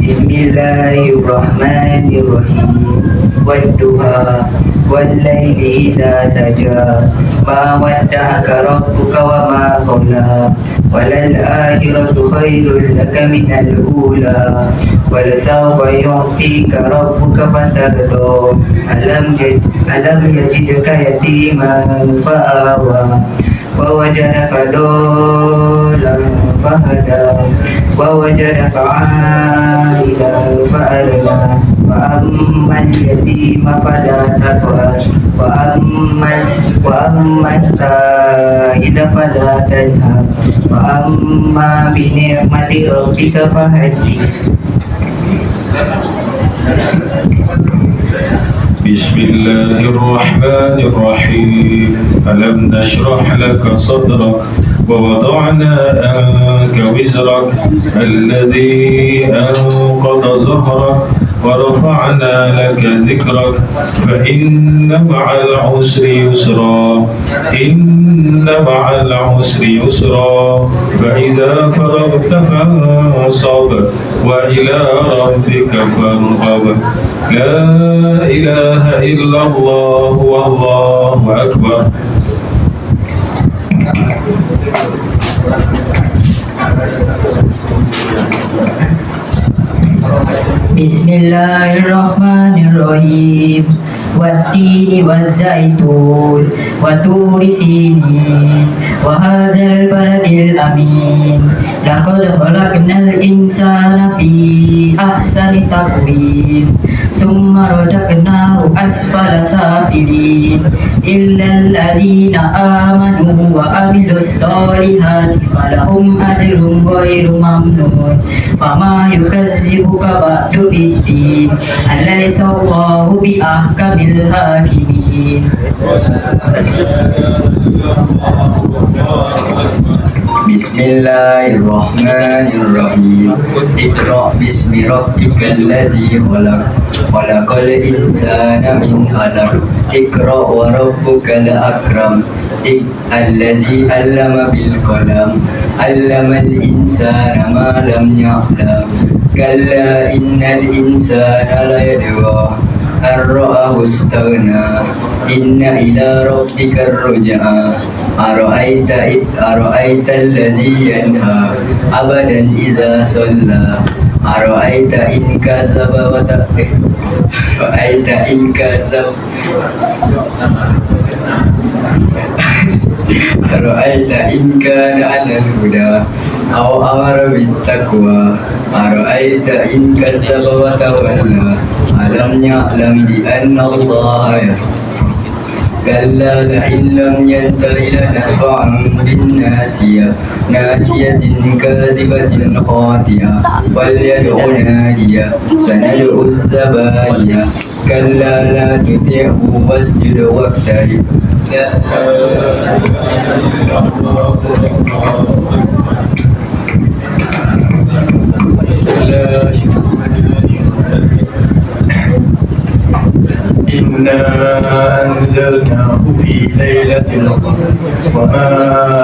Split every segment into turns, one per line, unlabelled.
Bismillahirrahmanirrahim. Wadduha wallaili idza saja ma wadda'aka rabbuka wa ma qala walal akhiratu khairul laka minal ula wal sawfa yu'tika rabbuka fatarda alam yajidka yatiman fa'awa wa wajadaka dolan fahada wa wajadaka 'ailan fa'agna wa ammal yatima fala taqhar wa ammas sa'ila fala tanhar wa amma bi ni'mati rabbika fahaddis.
بسم الله الرحمن الرحيم. ألم نشرح لك صدرك ووضعنا عنك وزرك الذي أنقض ظهرك ورفعنا لك ذكرك فإن مع العسر يسرا إن مع العسر يسرا فإذا فرغت فانصب وإلى ربك فارغب لا إله إلا الله والله أكبر.
Bismillahirrahmanirrahim. Wattini wazzaitun wa turi sinin wa hadzal baladil amin. Laqad khalaqnal insana fi ahsani taqwim. Summa radaqnahu asfala safilin. Illal ladzina amanu wa amilus solihati falahum ajrun ghairu mamnun. Fama yukazzibuka ba'du biddin. Alaysa Allahu bi ahkamil hakimin. Bismillahirrahmanirrahim. Iqra bismi rabbikal ladzi khalaq khalaqal insana min 'alaq. Iqra wa rabbukal akram. Allazi 'allama bil qalam 'allamal insana ma lam ya'lam. Kalla innal insana la yadgha ar-ra'ahu istaghna. Inna ila rabbikar ruj'a. Ara'aita allazi yanha abadan iza shalla. Ara'aita in kadzaba wa Ara'aita in kadzaba Ara'aita in kana 'alal huda aw amara bit taqwa. Ara'aita in kadzaba wa tawalla. Alam ya'lam bi anna Allaha yara. Kalla la'in lam yantahi lanasfa'an bin-nasiyah nasiyatin kazibatin khati'ah falyad'u nadiyah sanad'u az-zabaniyah kalla la tuti'hu wasjud waqtarib.
إنا أنزلناه في ليلة القدر وما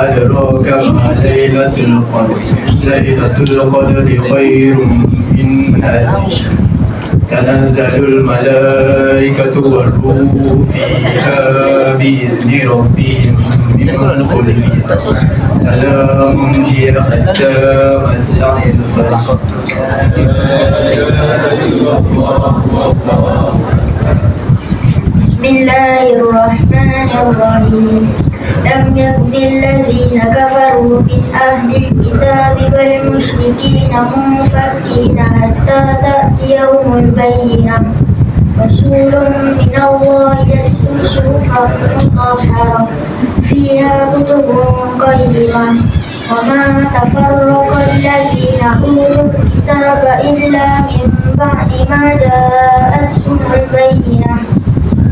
أدراك ما ليلة القدر. ليلة القدر خير من ألف شهر. تنزل الملائكة والروح فيها بإذن ربهم من كل أمر. سلام هي حتى مطلع الفجر.
Bismillahirrahmanirrahim. Lam yakun allazina kafaru min ahli alkitabi wal musyrikina munfakina hatta ta'tiyahumul bayyinah. Rasulun minallahi yatlu suhufan mutahharah fiha kutubun qayyimah. Wa ma tafarraqa allazina utul kitaba illa min ba'di ma ja'atuhumul bayyinah.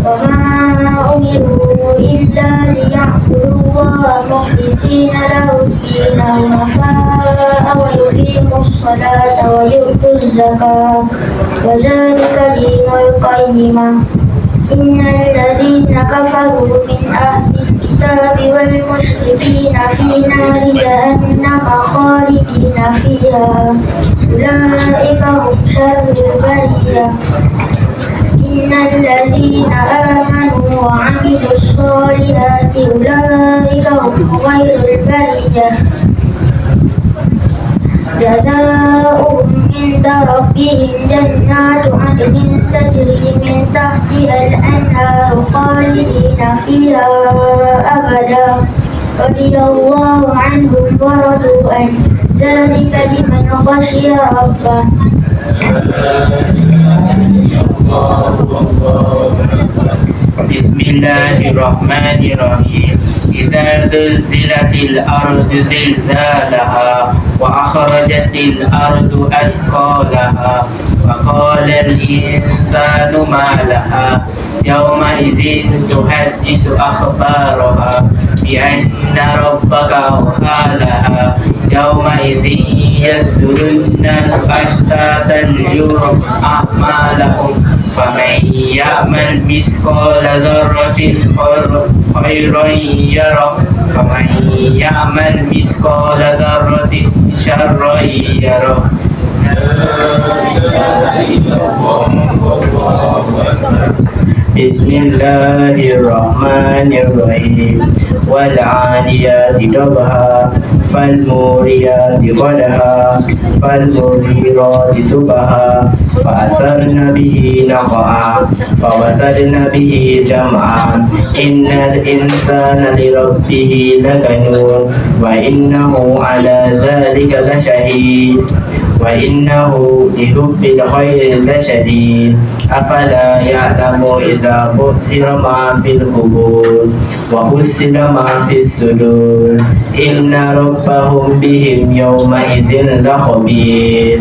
وما أمروا إلا ليعبدوا الله الله مخلصين له الدين حنفاء ويقيموا الصلاة ويؤتوا الزكاة وذلك دين القيمة إن الذين كفروا من أهل الكتاب والمشركين في نار جهنم خالدين فيها أولئك هم شر البرية إن الذين آمنوا وعملوا الصالحات أولئك هم خير البرية جزاؤهم عند ربهم جنات عدن تجري من تحتها الأنهار خالدين فيها أبدا رضي الله عنهم ورضوا عنه ذلك لمن خشي ربه.
بسم الله الرحمن الرحيم إذا زلزلت الأرض زلزالها وأخرجت الأرض أثقالها وقال الإنسان ما لها يومئذ تحدث أخبارها بأن ربك أوحى لها يومئذ يصدر الناس أشتاتا ليروا أعمالهم فمن يعمل مثقال ذرة خيرا يره ومن يعمل مثقال ذرة شرا يره. بسم الله الرحمن الرحيم والعاديات ضبحا فالموريات قدحا فالمغيرات صبحا فأثرن به نقعا فوسطن به جمعا إن الإنسان لربه لكنود وإنه على ذلك لشهيد وإنه لحب الخير لشديد أفلا يعلم إذا بؤثر ما في القبور وحصل ما في الصدور إن ربهم بهم يومئذ لخبير.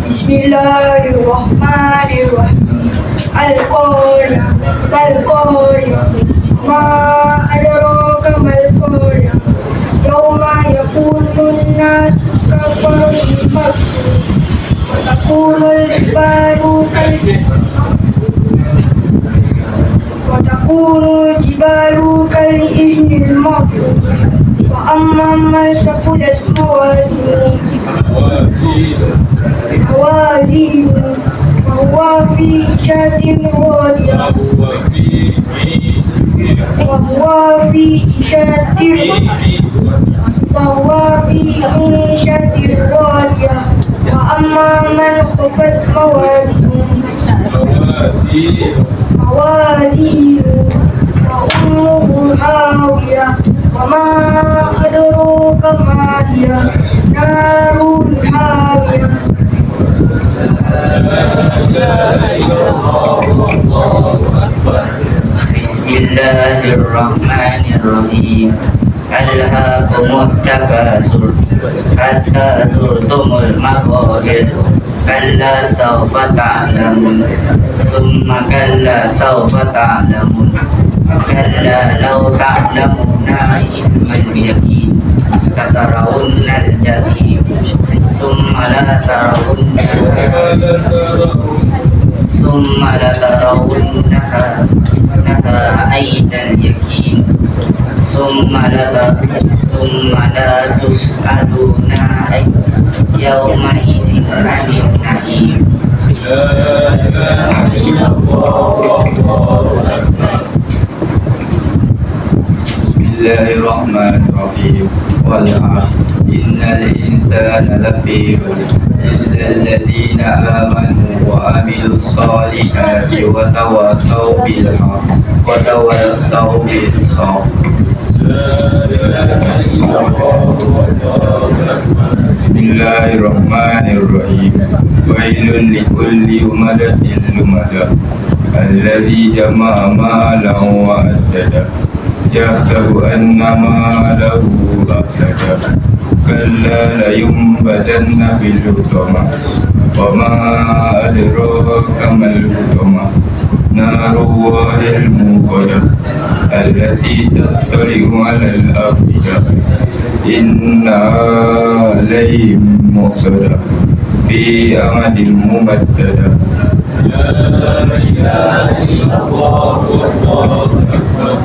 بسم الله الرحمن الرحيم القارعة ما القارعة ما أدراك ما القارعة يوم يكون الناس كالفرش المبثوث وتكون الجبال كالإهن المنفوش وأما من ثقلت موازينه فهو في عيشة راضية وأما من خفت موازينه فأمه هاوية وما أدراك ما هي نار حامية.
بسم الله الرحمن الرحيم ألهاكم التكاثر حتى زرتم المقابر كلا سوف تعلمون ثم كلا سوف تعلمون كلا لو تعلمون علم اليقين لترون الجحيم ثم لترونها عين اليقين ثم لا تسألون يومئذ عن النعيم.
بسم الله الرحمن الرحيم والعصر إن الإنسان لفي خسر إلا الذين آمنوا وعملوا الصالحات وتواصوا بالحق وتواصوا بالصبر. بسم الله الرحمن الرحيم ويل لكل همزة لمزة الذي جمع مالا وعدده يحسب أن ماله أخلده كلا لينبذن في الحطمة وما أدراك ما الحطمة نار نار الله الموقدة التي تطلع على الأفئدة إنها عليهم مؤصدة في أمد ممددة. لا إله إلا الله والله أكبر.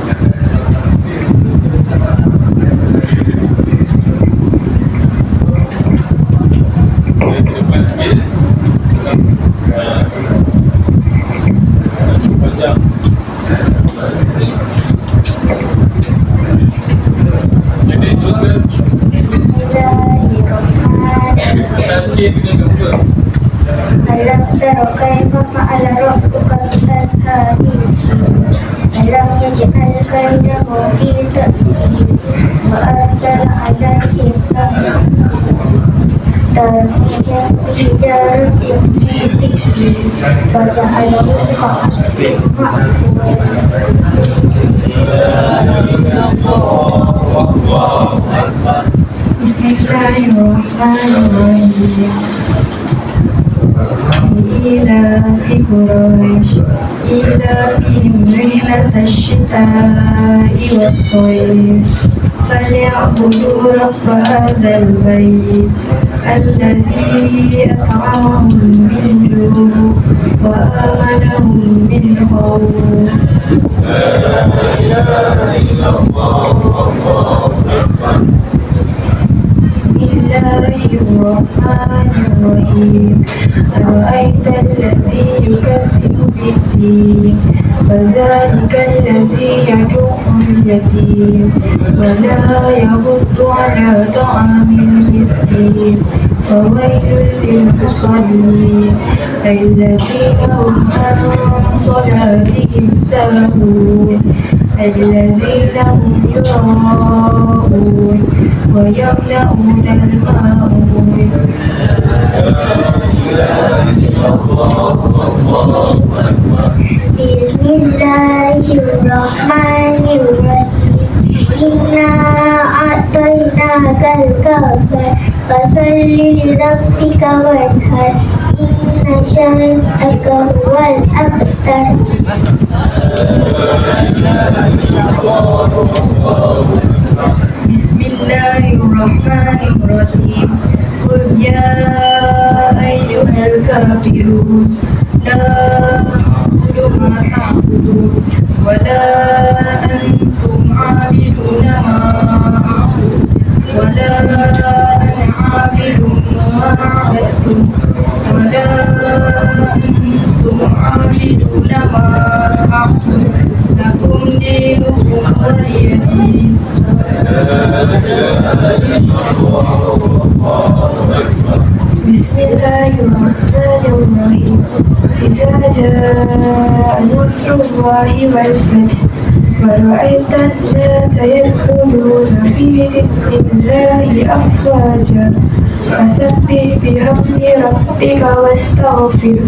Alam tara kaifa fa'ala rabbuka bi ashabil fil alam yaj'al kaydahum fi tadlil wa arsala 'alayhim tarmihim bijaratin min sijil faja'alahum ka'asfin ma'kul. Bismillahirrahmanirrahim. إيلاف قريش إيلافهم رحلة الشتاء والصيف فليعبدوا رب هذا البيت الذي أطعمهم من جوع وآمنهم من خوف. لا إله إلا الله والله أكبر. بسم الله الرحمن الرحيم. أرأيت الذي يكذب بالدين فذلك الذي يدعو اليتيم ولا يحض على طعام المسكين فويل للمصلين الذين هم عن صلاتهم ساهون الذين هم يراءون ويمنعون الماعون. Bismillahirrahmanirrahim. Inna a'tainakal kautsar fasalli lirabbika wanhar inna syani'aka huwal abtar. Bismillahirrahmanirrahim. Qul ya ayyuhal kafirun la a'budu ma ta'budun wa la antum 'abiduna ma a'budu wa la ana 'abidun ma 'abadtum wa la antum 'abiduna ma a'budu lakum dinukum waliyadin. Bismillahirrahmanirrahim. Iza jaa nasrullahi wal fath wa ra'aita an-nasa yadkhuluna fi dinillahi afwaja fasabbih bihamdi rabbika wastaghfir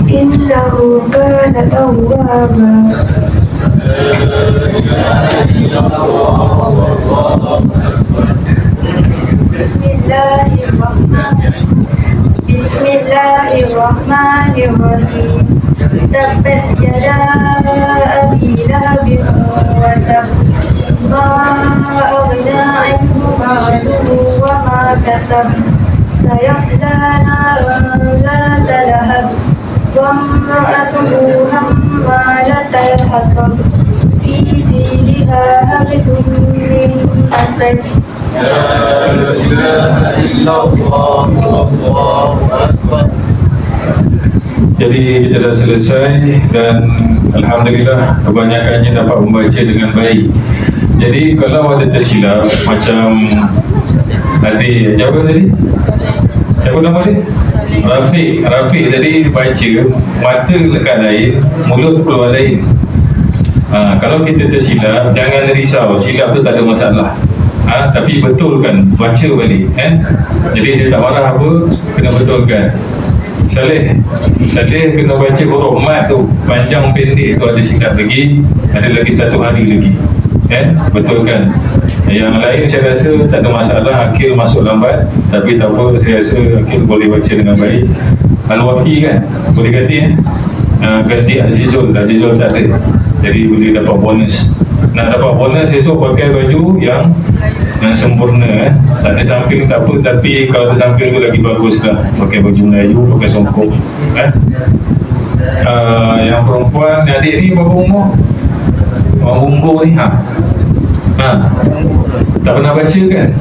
innahu kana tawwaba. Bismillahirrahmanirrahim. Tabbat yada abi lahabin wa tab ma aghna anhu ma'luhu wa ma kasab sayasla naran zata lahab wa imra'atuhu hammalatal hatab fi jidha hablum min masad. La ilaha illallah wallahu akbar.
Jadi kita dah selesai dan Alhamdulillah kebanyakannya dapat membaca dengan baik. Jadi kalau ada tersilap macam tadi, siapa tadi? Siapa nama dia? Rafiq tadi baca mata lekat lain, mulut keluar lain. Kalau kita tersilap jangan risau, silap tu tak ada masalah. Tapi betulkan, baca balik Jadi saya tak marah apa, kena betulkan. Saleh kena baca huruf mat tu, panjang pendek tu ada silap lagi, ada lagi satu hari lagi. Betulkan. Yang lain saya rasa tak ada masalah, Akil masuk lambat, tapi tak apa, saya rasa Akil boleh baca dengan baik. Al-Wafi kan, boleh ganti ganti Azizul tak ada, jadi boleh dapat bonus. Nak dapat bonus esok pakai baju yang sempurna, tak ada samping tak apa, tapi kalau ada samping tu lagi bagus lah, pakai baju Melayu, pakai songkok. Yang perempuan, adik ni berapa umur? Umur ni tak pernah baca kan?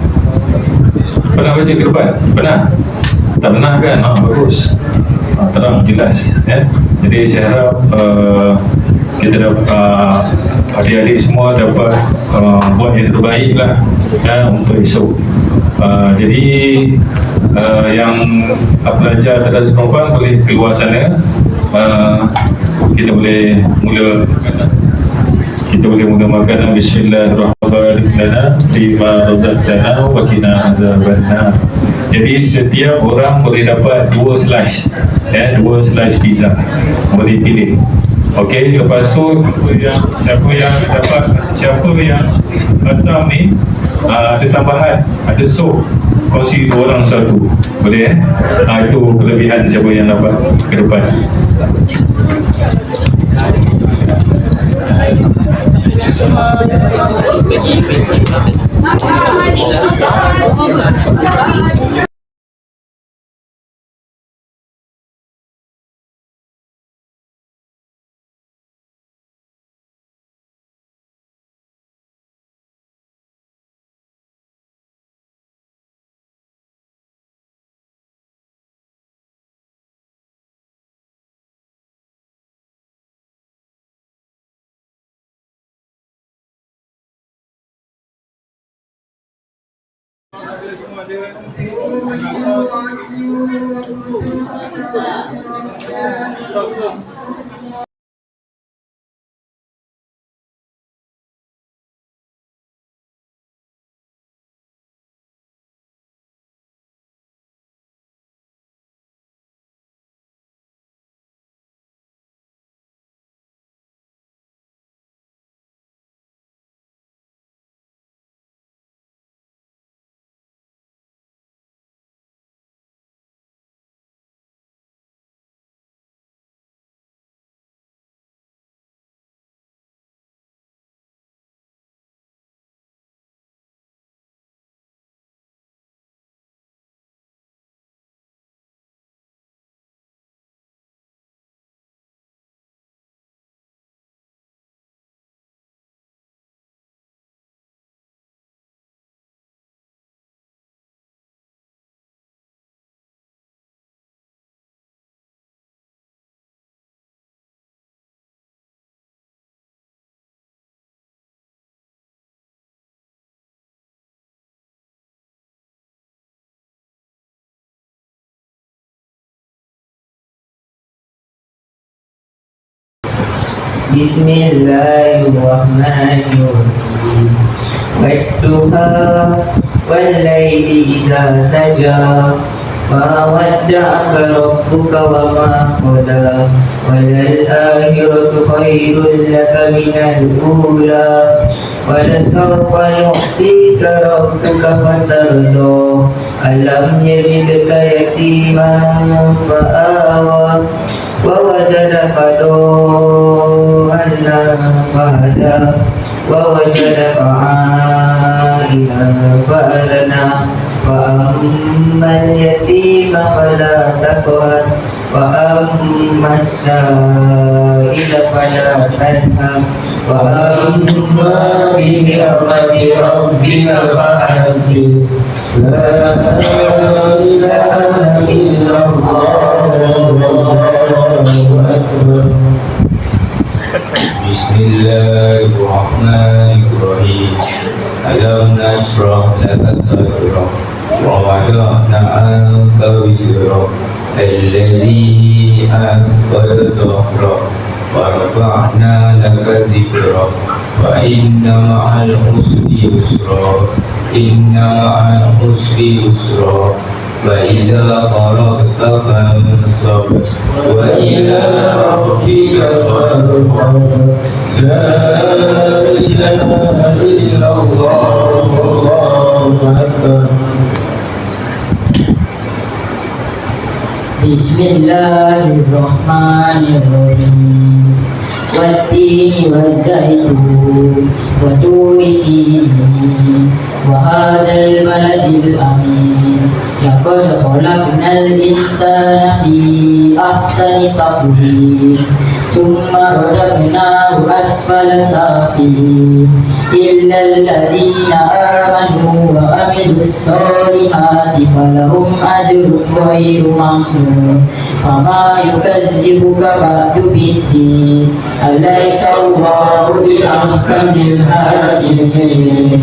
Pernah baca ke depan? Pernah? Tak pernah kan? Bagus, terang, jelas ya. Jadi saya harap kita dapat adik-adik semua dapat buat yang terbaik lah untuk esok. Jadi yang belajar tadarus perempuan boleh keluar sana. Kita boleh mula makan. Bismillahirrahmanirrahim. Fima razaqtana wa qina azabannar. Jadi setiap orang boleh dapat 2 slice, 2 slice pizza, boleh pilih. Okey, lepas tu siapa yang datang ni ada tambahan, ada sup, kongsi 2 orang satu, boleh itu kelebihan siapa yang dapat ke depan.
Bismillahirrahmanirrahim. Wadduha wallayli idza saja, ma wadda'aka rabbuka wa ma qala, walal akhiratu khairul laka minal ula, walasawfa yu'tika rabbuka fatarda, alam yajidka yatiman fa'awa, wa wajadaka dhallan fahada, wa wajadaka 'ailan fa'aghnaa, fa ammal yatima fala taqhar, wa ammas sa'ila fala tanhar, wa amma bi ni'mati rabbika fahaddits. La ilaha illallah, wallahu akbar.
Bismillahirrahmanirrahim. Alam nashrah laka sadrak wa wada'na 'anka wizrak alladzi anqadha dhahrak wa rafa'na laka dhikrak wa inna ma'al usri yusra, inna ma'al usri yusra, فإذا فرغت فانصب وإلى ربك فارغب. لا إله إلا الله، والله أكبر.
Bismillahirrahmanirrahim. Wattini wazzaitun wa turi sinin wa hadzal baladil amin. Laqad khalaqnal insana fi ahsani taqwim. Summa radadnahu asfala safilin. Illal ladzina amanu wa amilus solihati falahum ajrun ghairu mamnun. Fama yukazzibuka ba'du biddin. Alaysa Allahu bi'ahkamil hakimin.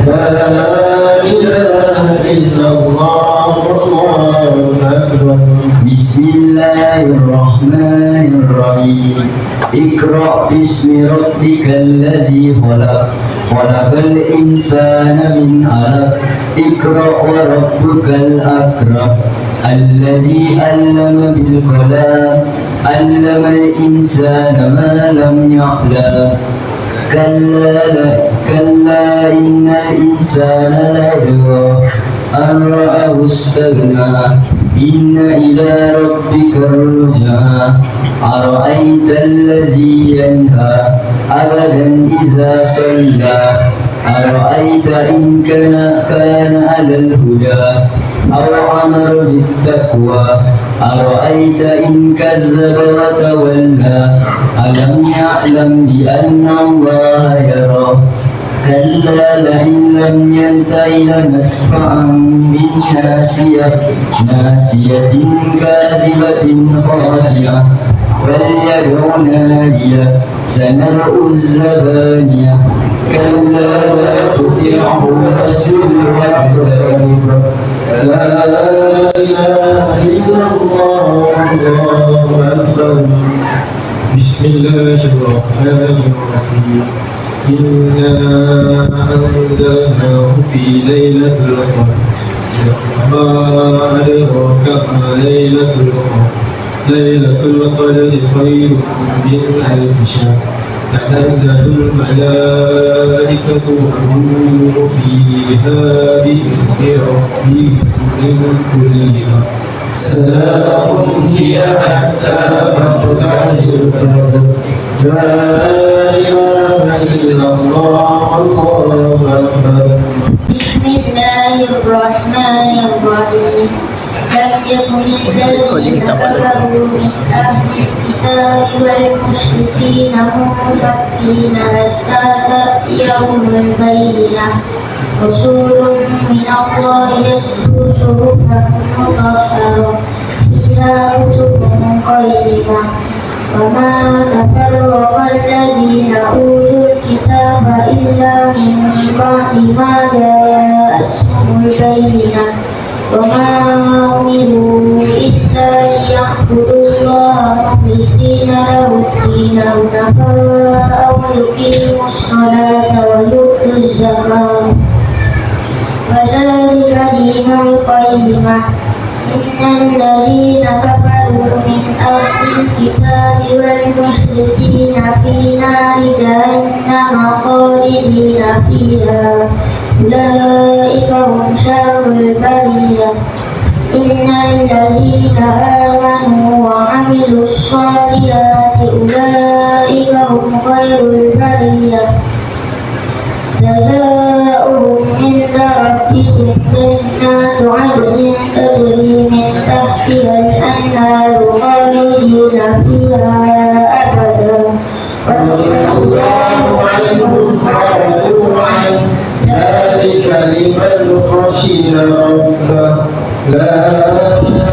La ilaha illallah, Allahu akbar. Bismillahirrahmanirrahim. Iqra bismi rabbikal ladzi khalaq. Khalaqal insana min 'alaq. Iqra wa rabbukal akram. Alladzi 'allama bil qalam. 'allamal insana ma lam ya'lam. كلا إن الإنسان ليطغى أن رآه استغنى إن إلى ربك الرجعى أرأيت الذي ينهى أبدا إذا صلى أرأيت إن كان على الهدى أو أمر بالتقوى أرأيت إن كذب وتولى ألم يعلم بأن الله يرى كلا لئن لم ينته لنسفعا بالناصية ناصية كاذبة خاطئة فليدع نادية سندع الزبانية كلا لا تطعه واسجد واقترب لا إله إلا الله الله أكبر.
بسم الله الرحمن الرحيم. إنا أنزلناه في ليلة القدر وما أدراك ما ليلة القدر ليلة القدر خير من ألف شهر تنزل الملائكة والروح فيها بإذن ربهم من كل أمر
سلام هي حتى مطلع الفجر. لا إله إلا الله الله أكبر.
بسم الله الرحمن الرحيم. لم يكن الذين كفروا من أهل الكتاب والمشركين منفكين حتى تأتيهم البينة. رسول من الله يتلو صحفا مطهرة فيها كتب قيمة. وما تفرق الذين أوتوا الكتاب إلا من بعد ما جاءتهم البينة. وما أمروا إلا ليعبدوا الله مخلصين له الدين حنفاء ويقيموا الصلاة ويؤتوا الزكاة وذلك دين القيمة. إن الذين كفروا من أهل الكتاب والمشركين في نار جهنم خالدين فيها أولئك هم شر البرية. إن الذين آمنوا وعملوا الصالحات أولئك هم خير البرية. جزاؤهم عند ربهم جنات عدن تجري من تحتها الأنهار خالدين فيها أبدا
رضي الله عنهم ورضوا عنه ذلك لمن خشي ربه. لا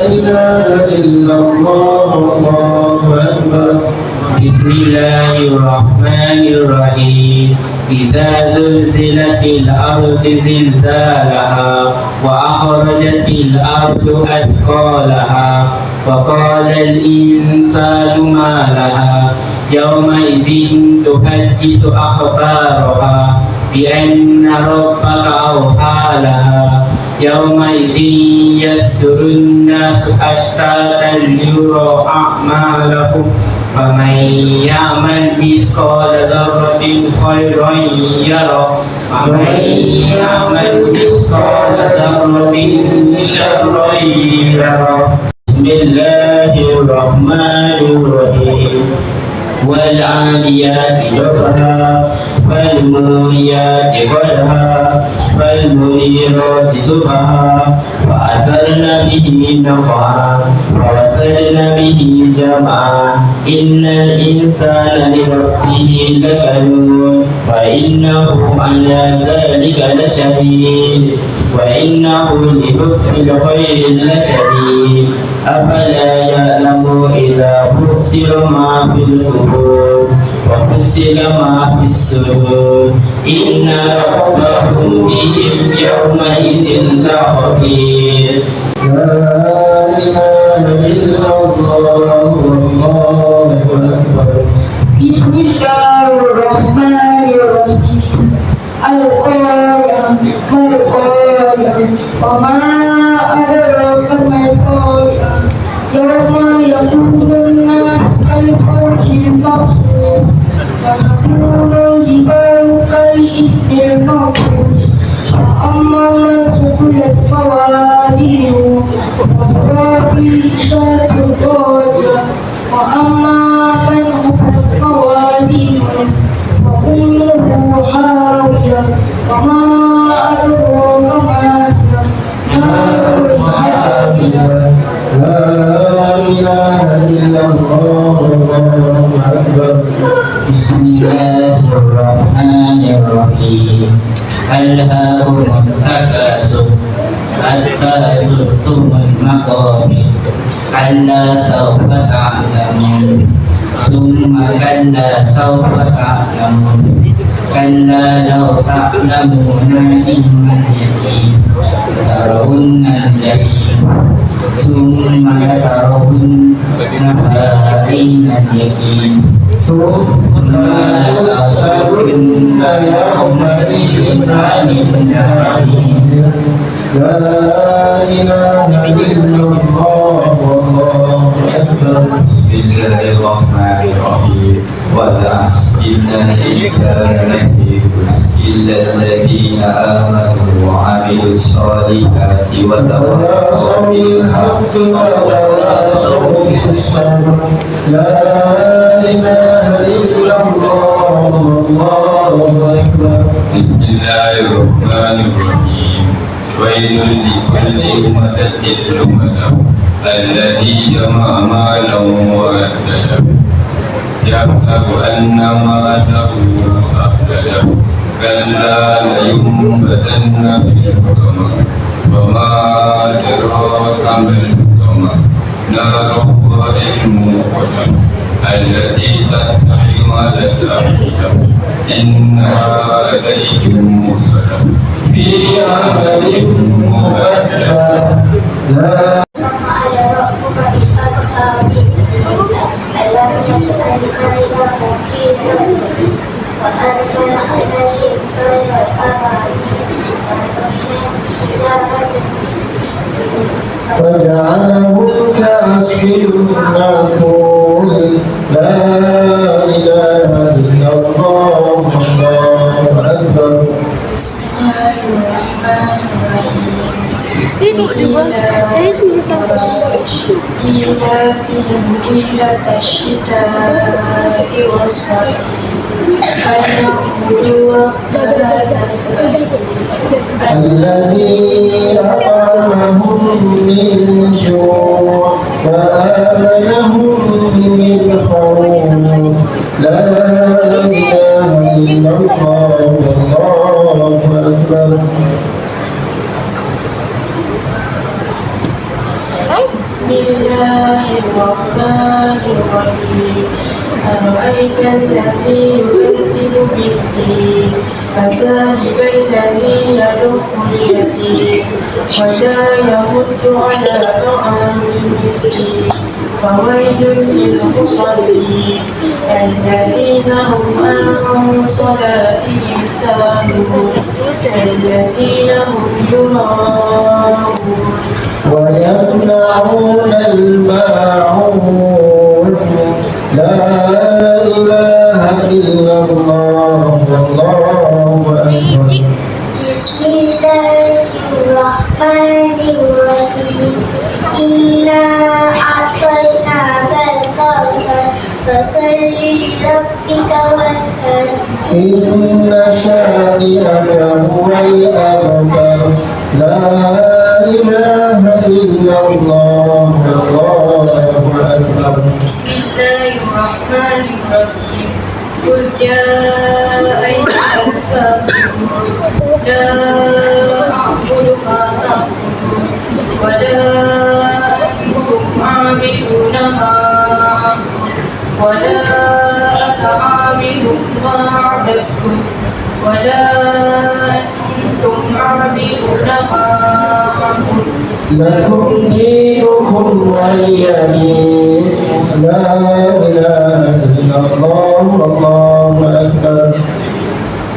إله إلا الله الله أكبر.
بسم الله الرحمن الرحيم. إذا زلزلت الأرض زلزالها وأخرجت الأرض أثقالها وقال الإنسان ما لها يومئذ تحدث أخبارها بأن ربك أوحى لها يومئذ يصدر الناس أشتاتا ليروا أعمالهم فمن يعمل مثقال ذرة خيرا يره ومن يعمل مثقال ذرة شرا يره. Bismillahirrahmanirrahim. والعاديات ضبحا فالموريات قدحا فالمغيرات صبحا فأثرن به نقعا فوسطن به جمعا إن الإنسان لربه لكنود وإنه على ذلك لشهيد وإنه لحب الخير لشديد أفلا يعلم إذا بؤسر ما في القبور وحصل ما في الصدور إن ربهم بهم يومئذ لخبير.
لا إله إلا الله والله أكبر.
بسم الله الرحمن الرحيم. القارعة ما القارعة وما أدراك ما القارعة يوم يكون الناس كالفرش المبثوث وتكون الجبال كالإثم المنفوش فأما من ثقلت موازينه ففي عيشة راضية وأما من خفت موازينه فأمه هاوية وما أدراك ما هي نار حامية.
لا إله إلا الله والله أكبر.
بسم الله الرحمن الرحيم. ألهاكم التكاثر حتى زرتم المقابر كلا سوف تعلمون ثم كلا سوف تعلمون كلا لو تعلمون علم اليقين لترون الجحيم ثم لترونها عين اليقين
ثم لتسألن يومئذ عن النعيم. لا إله إلا الله والله أكبر.
بسم الله الرحمن الرحيم. والعصر إن الإنسان لفي خسر إلا الذين آمنوا وعملوا الصالحات
وتواصوا بالحق وتواصوا بالصبر. لا إله إلا الله والله أكبر.
بسم الله الرحمن الرحيم. ويل لكل همزة لمزة الذي جمع مالا وعدده يحسب أن ماله أخلده كلا لينبذن في الحطمة وما أدراك ما الحطمة نار الله الموقدة التي تطلع على الأفئدة إنها عليهم مرسلة
في عمل مبكر. لا
فعل ربك بأصحاب الفيل ألم يجعل كيدهم في تضليل وأرسل عليهم طيرا أبابيل ترميهم بحجارة من سجيل
فجعلهم كعصف مأكول. لا إله إلا الله والله أكبر.
بسم الله الرحمن الرحيم. إيلافهم رحلة الشتاء والصيف فليعبدوا رب هذا البيت
الذي أطعمهم من جوع وآمنهم من خوف. لا إله إلا الله والله أكبر.
بسم الله الرحمن الرحيم. أرأيت الذي يكذب بالدين فذلك الذي يدعو اليتيم ولا يمد على طعام المسكين فويل للمصلين الذين هم عن صلاتهم ساهون الذين هم يراءون
ويمنعون الماعون. لا إله إلا الله والله أكبر.
بسم الله الرحمن الرحيم إنا لربك وانحر
إن شانئك هو الأبتر لا إله إلا الله والله أكبر.
بسم الله الرحمن الرحيم. قل يا أيها الكافرون لا أعبد ما تعبدون ولا أنتم عابدون ولا أنا عابد ما عبدتم ولا أنتم عابدون ما أعبد.
لكم دينكم ولي دين. لا إله إلا الله والله أكبر.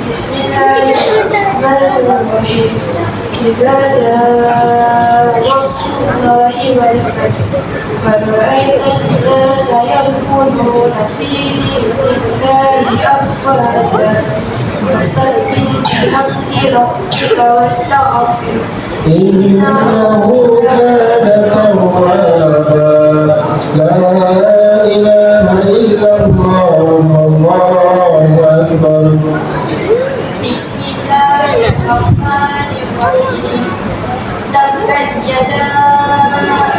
بسم الله الرحمن الرحيم. إذا جاء نصر الله والفتح ورأيت الناس يدخلون في دين الله أفواجا فسبح بحمد ربك واستغفره
إنه كان توابا. لا إله إلا الله والله أكبر.
بسم الله الرحمن الرحيم. تبت يدا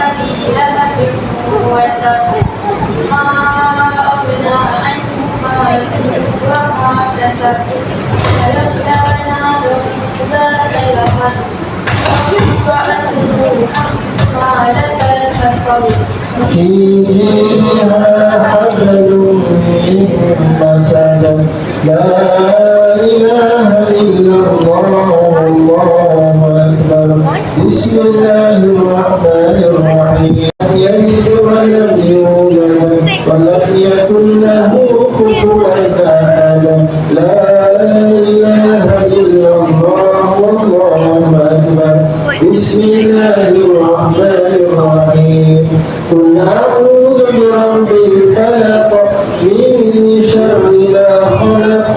أبي لهب وتب ما أغنى عنه ماله وما كسب سيصلى نارا ذات لهب وامرأته حمالة الحطب
في جيدها حبل من مسد. لا إله إلا الله والله أكبر. بسم الله الرحمن الرحيم. لم يلد ولم يولد ولم يكن له كفوا أحد. لا إله إلا الله والله أكبر. بسم الله الرحمن الرحيم. قل أعوذ برب الفلق من شر ما خلق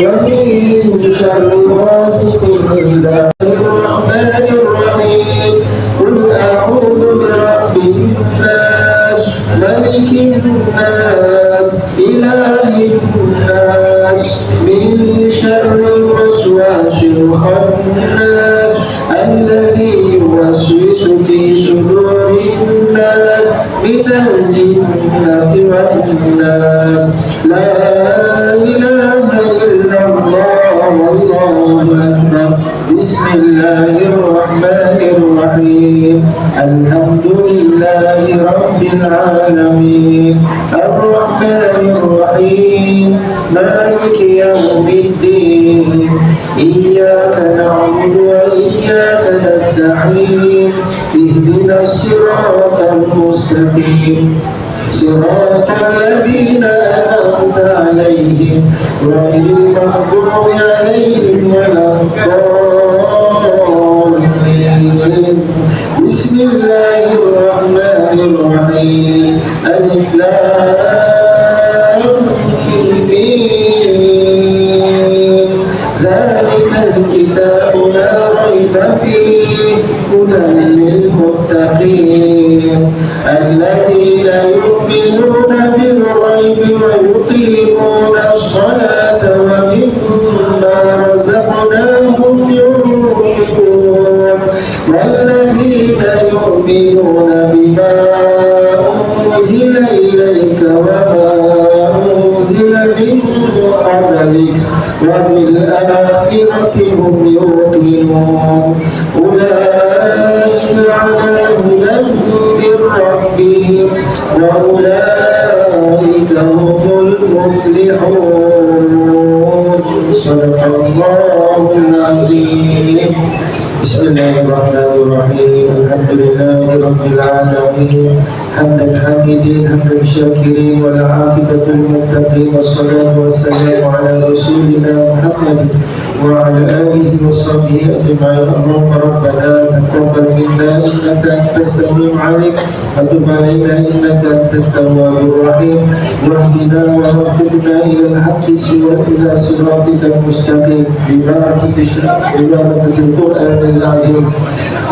ومن شر غاسق إذا الرحمن الرحيم. قل أعوذ برب الناس ملك الناس إله الناس من شر الوسواس الخناس الذي يوسوس في صدور الناس من الجنة والناس. لا إله إلا الله والله أكبر. بسم الله الرحمن الرحيم. الحمد لله رب العالمين الرحمن الرحيم مالك يوم الدين. إياك نعبد وإياك نستعين. اهدنا الصراط المستقيم صراط الذين أنعمت عليهم غير المغضوب عليهم ولا الضالين. بسم الله الرحمن الرحيم. ألف لام ميم. ذلك الكتاب لا ريب فيه هدى للمتقين الذين يؤمنون بالغيب ويقيمون الصلاة ومما رزقناهم ينفقون والذين يؤمنون بما أنزل إليك وما أنزل من قبلك وبالآخرة هم يوقنون. أولئك على هدى من ربهم وأولئك هم المفلحون. صدق الله العظيم. بسم الله الرحمن الرحيم. الحمد لله رب العالمين حمدا حامدين حمدا الشاكرين والعاقبة للمتقين والصلاة والسلام على رسولنا محمد وعلى آله وصحبه أجمعين. اللهم ربنا تقبل منا إنك أنت السميع العليم وتب علينا إنك أنت التواب الرحيم واهدنا ووفقنا إلى الحق إلى صراطك المستقيم ببركة القرآن العظيم.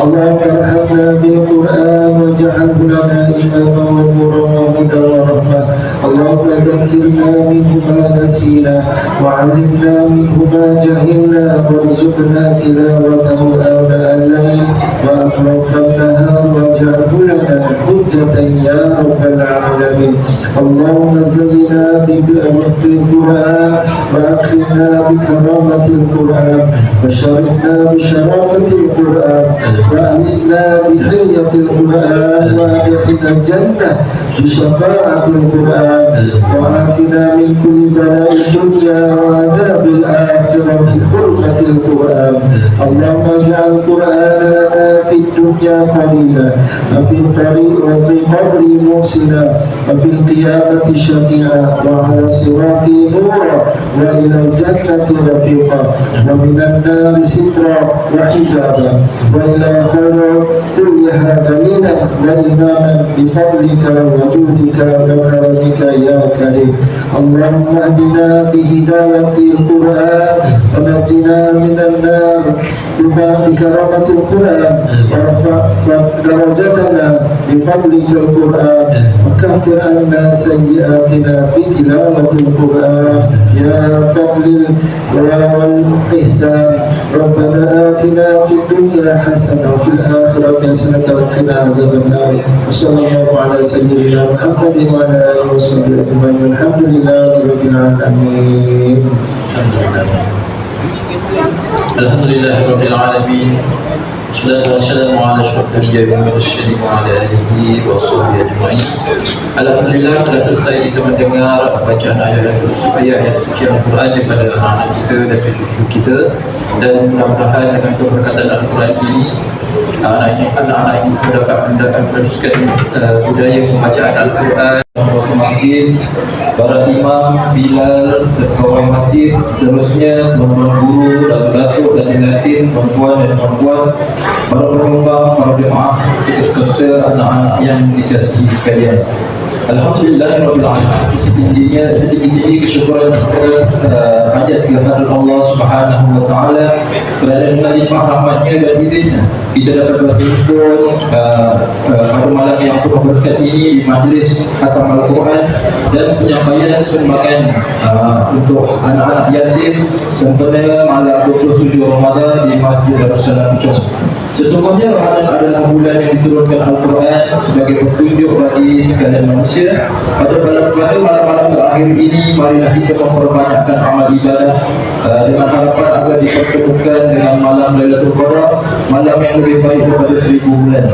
اللهم ارحمنا بالقرآن واجعله لنا إماما ونورا وهدى ورحمة. اللهم ذكرنا منه ما نسينا وعلمنا منه ما جهلنا وارزقنا تلاوته آناء الليل وأطراف النهار واجعله لنا حجة يا رب العالمين. اللهم زينا بالقرآن وأكرمنا بكرامة القرآن وشرفنا بشرافة القرآن وأنسنا بحية القرآن وأدخلنا الجنة بشفاعة القرآن وعافنا من كل بلاء الدنيا وعذاب الآخرة بحرمة القرآن. اللهم اجعل القرآن لنا في الدنيا قليلا وفي القبر محسنا وفي القيامة شفيعا وعلى الصراط نورا وإلى الجنة رفيقا ومن النار سترا وحجابا وإلى خير كلها دليلا وإماما بفضلك وجودك وكرمك يا كريم. اللهم اهدنا بهداية القرآن ونجنا من النار بكرامة القرآن وارفع درجتنا بفضلك القرآن وكفر عنا سيئاتنا بتلاوة القرآن يا فضل والإحسان. ربنا آتنا في الدنيا حسنة وفي الآخرة حسنة وقنا عذاب النار. وصلى الله على سيدنا محمد وعلى آله وصحبه أجمعين. الحمد لله رب العالمين.
Alhamdulillahirabbil alamin. Wassalatu wassalamu ala asyrafil anbiya'i wal mursalin wa ala alihi wa sahbihi ajma'in. Alhamdulillah telah selesai kita mendengar bacaan ayat suci Al-Quran daripada anak-anak kita dan cucu kita, dan mudah-mudahan dengan keberkatan Al-Quran ini anak-anak ini semua dapat meneruskan budaya pembacaan Al-Quran. Penguasa masjid, para imam, bilal, pegawai masjid, seterusnya tuan-tuan guru, datuk-datuk, datin-datin, tuan-tuan dan puan-puan, para penyumbang, para jemaah serta anak-anak yang dikasihi sekalian. Alhamdulillahirabbil alamin. Setinggi-tinggi kesyukuran kita panjat kehadirat Allah Subhanahu wa taala kerana dengan limpah rahmatnya dan izinnya kita dapat berkumpul pada malam yang penuh berkat ini di majlis khatam Al-Quran dan penyampaian sumbangan untuk anak-anak yatim sempena malam 27 Ramadan di Masjid Darussalam Puchong. Sesungguhnya Ramadan adalah bulan yang diturunkan Al-Quran sebagai petunjuk bagi sekalian manusia. Pada malam-malam terakhir ini, marilah kita memperbanyakkan amal ibadah dengan harapan agar dipertemukan dengan malam Lailatul Qadar, malam yang lebih baik daripada 1000 bulan.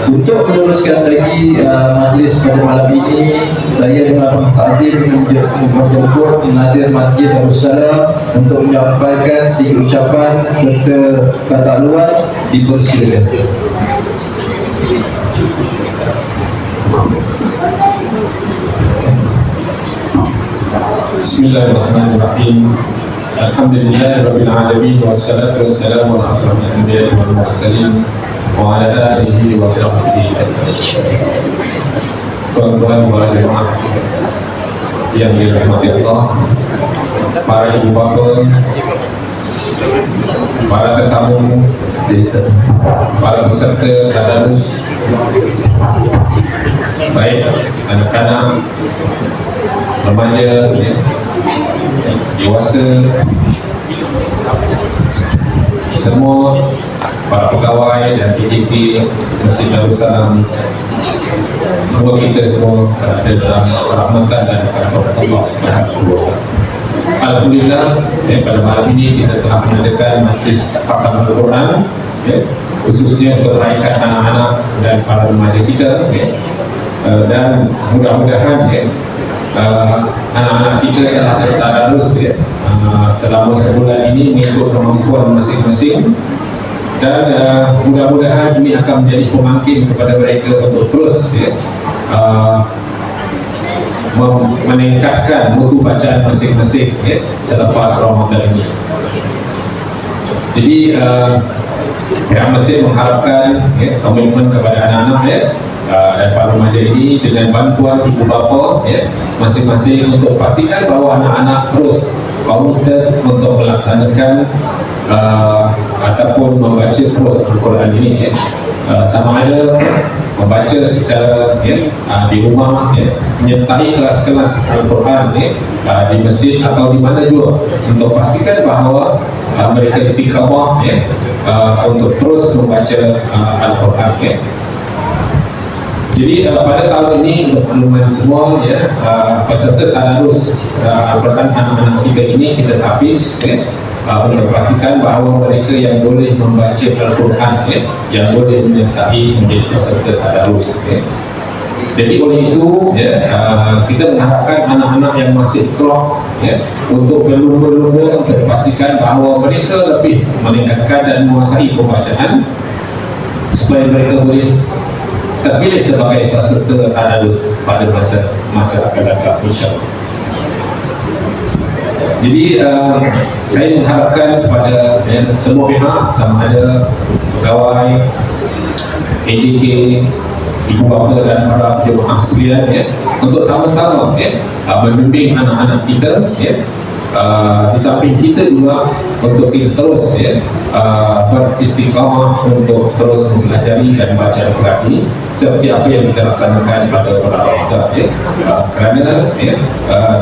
Untuk meneruskan lagi majlis pada malam ini, saya dengan takzim menjemput Nazir Masjid Darussalam untuk menyampaikan sedikit ucapan serta kata luar. Dipersilakan.
Bismillahirrahmanirrahim. Alhamdulillahirabbil alamin wassalatu wassalamu ala asyrafil anbiya'i wal mursalin wa ala alihi wa sahbihi ajma'in. Tuan-tuan para jemaah yang dirahmati Allah, para ibu bapa, para tetamu, para peserta tadarus, baik anak-anak, remaja, dewasa, semua para pegawai dan PJK Masjid Darussalam, semua kita semua berada dalam rahmatan dan rahmat Allah Subhanahu wa taala. Alhamdulillah, pada malam ini kita telah mengadakan majlis khatam Al-Quran, khususnya untuk meraihkan anak-anak dan para remaja kita, dan mudah-mudahan anak-anak kita telah bertadarus selama sebulan ini mengikut kemampuan masing-masing, dan mudah-mudahan ini akan menjadi pemangkin kepada mereka untuk terus meningkatkan mutu bacaan masing-masing selepas Ramadan ini.
Jadi pihak masjid mengharapkan komitmen kepada anak-anak dan para remaja ini dengan bantuan ibu bapa masing-masing untuk pastikan bahawa anak-anak terus komited untuk melaksanakan ataupun membaca terus Al-Quran ini sama ada membaca secara di rumah menyertai kelas-kelas Al-Quran di masjid atau di mana juga untuk pastikan bahawa mereka istiqamah untuk terus membaca Al-Quran. Jadi pada tahun ini untuk makluman semua peserta tadarus Al-Quran anak-anak kita ini kita tapis untuk pastikan bahawa mereka yang boleh membaca Al-Quran yang boleh menyertai menjadi peserta tadarus. Jadi oleh itu kita mengharapkan anak-anak yang masih kelop untuk berlumba-lumba untuk pastikan bahawa mereka lebih meningkatkan dan menguasai pembacaan supaya mereka boleh terpilih sebagai peserta tadarus pada masa akan datang, insya-Allah. Jadi saya mengharapkan kepada semua pihak, sama ada pegawai, AJK, ibu bapa dan para jemaah sekalian untuk sama-sama membimbing anak-anak kita di samping kita juga untuk kita terus beristiqamah untuk terus mempelajari dan baca Al-Quran ini seperti apa yang kita laksanakan pada bulan Ramadan kerana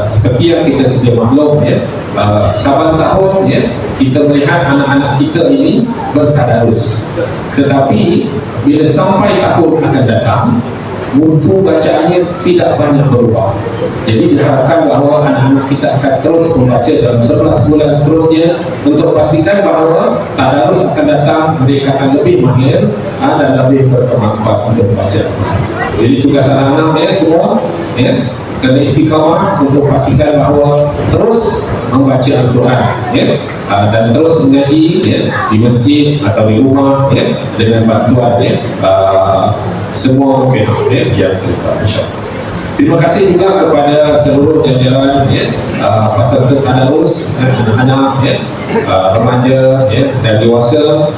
seperti yang kita sedia maklum saban tahun kita melihat anak-anak kita ini bertadarus, tetapi bila sampai tahun akan datang mutu bacaannya tidak banyak berubah. Jadi diharapkan bahawa anak-anak kita akan terus membaca dalam 11 bulan seterusnya untuk pastikan bahawa tadarus akan datang mereka akan lebih mahir dan lebih bermanfaat untuk membaca. Jadi tugas anak-anak semua kena istiqamah untuk pastikan bahawa terus membaca Al-Quran dan terus mengaji di masjid atau di rumah dengan bantuan semua pihak yang terlibat, insya-Allah. Terima kasih juga kepada seluruh jajaran peserta tadarus, anak-anak, remaja dan dewasa,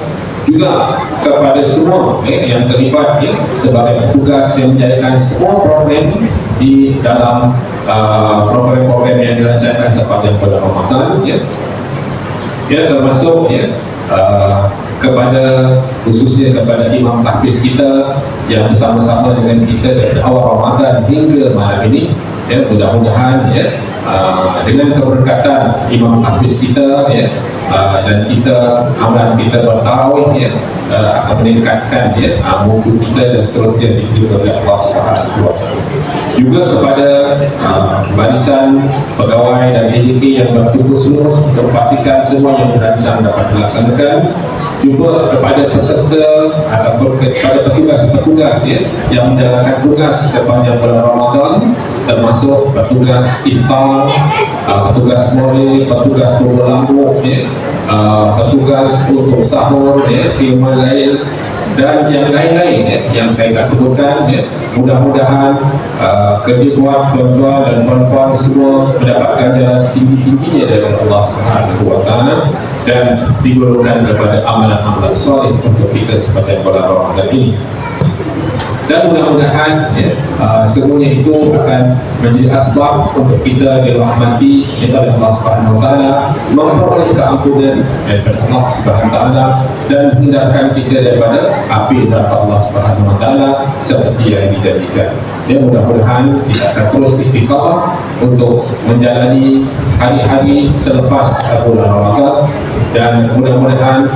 juga kepada semua yang terlibat sebagai petugas yang menjalankan semua program di dalam program-program yang dilancarkan sepanjang bulan Ramadan termasuk kepada khususnya kepada imam tahfiz kita yang bersama-sama dengan kita dari awal Ramadan hingga malam ini mudah-mudahan dengan keberkatan imam tahfiz kita dan kita amalan kita bertarawih akan meningkatkan mutu kita dan seterusnya diterima oleh Allah Subhanahu wa taala. Juga kepada barisan pegawai dan AJK yang bertugas lurus untuk pastikan semua yang dirancang dapat dilaksanakan. Juga kepada peserta ataupun kepada petugas-petugas yang menjalankan tugas sepanjang bulan Ramadan, termasuk petugas iftar, petugas mori, petugas turun lampu, petugas untuk sahur, khidmat lain dan yang lain-lain yang saya tak sebutkan. Mudah-mudahan kerja buat tuan-tuan dan puan-puan semua mendapatkan jalan setinggi-tingginya dari Allah Subhanahu wa taala dan digolongkan kepada amalan-amalan soleh untuk kita sebagai bulan Ramadan ini. Dan mudah-mudahan semuanya itu akan menjadi asbab untuk kita dirahmati oleh Allah Subhanahu wa taala, memperoleh keampunan daripada Allah Subhanahu wa taala dan menghindarkan kita daripada api neraka Allah Subhanahu wa taala seperti yang dijanjikan. Mudah-mudahan kita akan terus istiqamah untuk menjalani hari-hari selepas bulan Ramadan dan mudah-mudahan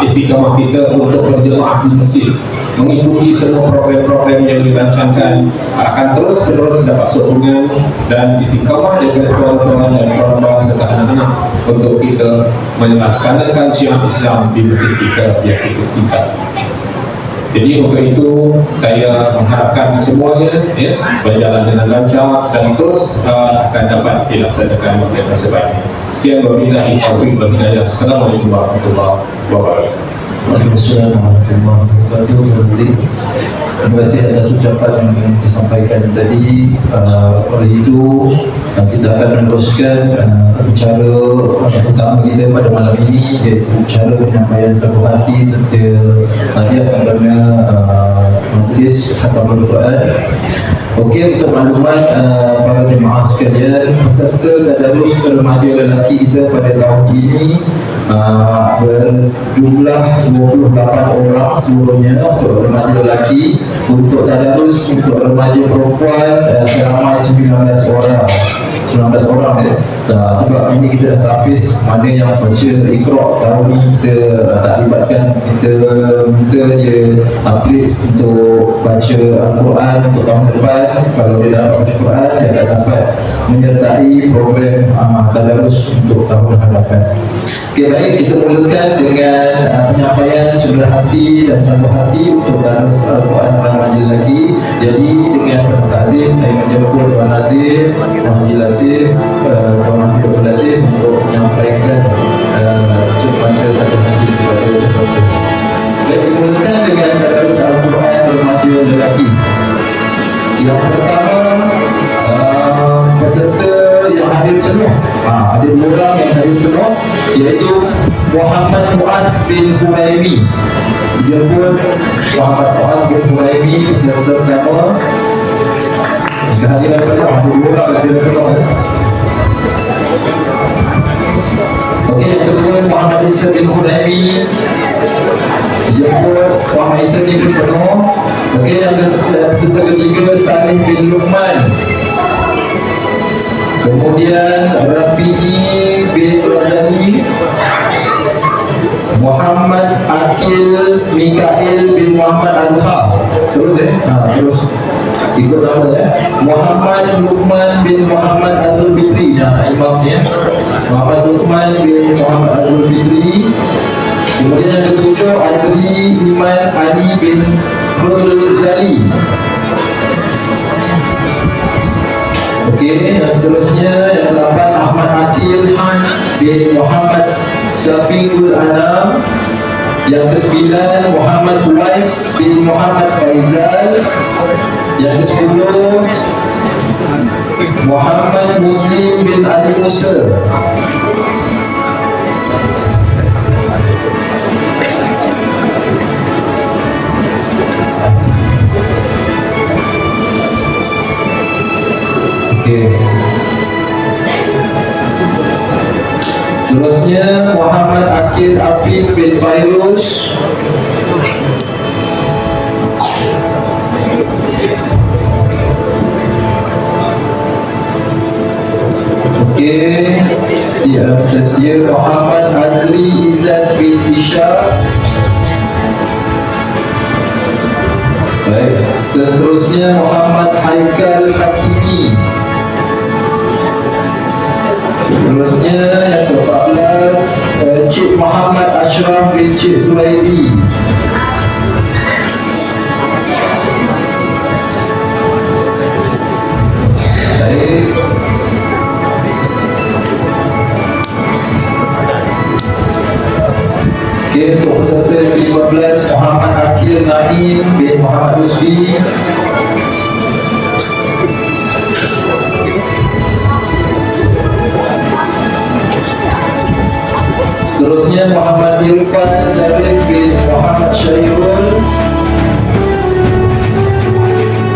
istiqamah kita untuk berjemaah di masjid, mengikuti semua program-program yang dirancangkan akan terus-menerus dapat sokongan dan istiqamah dari tuan-tuan dan puan-puan serta anak-anak untuk kita melaksanakan syiar Islam di masjid kita yang kita cinta. Jadi untuk itu saya mengharapkan semuanya berjalan dengan lancar dan terus akan dapat dilaksanakan dengan sebaiknya. Sekian, wabillahi taufiq wal hidayah. Assalamualaikum warahmatullahi wabarakatuh.
Waalaikumsalam warahmatullahi wabarakatuh.
Terima kasih atas ucapan yang disampaikan tadi. Oleh itu kita akan meneruskan acara utama kita pada malam ini, iaitu acara penyampaian satu hati serta hadiah sempena majlis khatamul Quran. Okey, untuk maklumat para jemaah sekalian, peserta tadarus remaja lelaki kita pada tahun ini berjumlah 28 orang seluruhnya untuk remaja lelaki. Untuk tadarus untuk remaja perempuan seramai 19 orang. 19 orang ya. Sebab ini kita dah tahfiz, mana yang baca Iqra tahun ni kita tak libatkan, kita minta dia upgrade untuk baca Al-Quran untuk tahun depan. Kalau dia dah baca Quran, dia akan dapat menyertai program tadarus untuk tahun hadapan. Okey, baik, kita mulakan dengan penyampaian cendera hati dan sambut hati untuk tadarus Al-Quran remaja lelaki. Jadi dengan takzim saya menjemput Tuan Nazir, Tuan Haji Latif, Tuan Haji Dr. Latif untuk menyampaikan cemasa satu hati kepada peserta. Baik, dimulakan dengan tadarus Al-Quran remaja lelaki. Yang pertama, peserta yang hadir penuh, ada 2 orang yang hadir penuh, iaitu Muhammad Muaz bin Humaimi. Dijemput Muhammad Muaz bin Humaimi, peserta pertama. Jika hadiran penuh, ada 2 orang hadiran penuh. Okey, yang kedua Muhammad Isa bin Humaimi. Dijemput Muhammad Isa bin penuh. Okey, yang peserta ketiga Salih bin Luqman. Kemudian Rafi'i bin Razali, Muhammad Akil Mikail bin Muhammad Azhar. Terus terus ikut nama ya. Muhammad Luqman bin Muhammad Azhar Fitri, imam ni ya. Muhammad Luqman bin Muhammad Azhar Fitri. Kemudian yang ketujuh Adri Iman Ali bin Razali. Okey, yang seterusnya yang 8 Ahmad Akil Hans bin Muhammad Syafiqul Anam. Yang ke-9 Muhammad Uwais bin Muhammad Faizal. Yang ke-10 Muhammad Muslim bin Ali Musa. Seterusnya Muhammad Akil Afid bin Fairuz. Okey, dia Muhammad Azri Izzat bin Ishaq. Baik, seterusnya Muhammad Haikal Hakimi. Seterusnya yang ke-14 Cik Muhammad Ashraf bin Cik Sulaibi. Baik. Okey, untuk peserta yang ke-15 Muhammad Akil Naim bin Muhammad Rusbi. Seterusnya Muhammad Irfan Zarif bin Muhammad Syairul.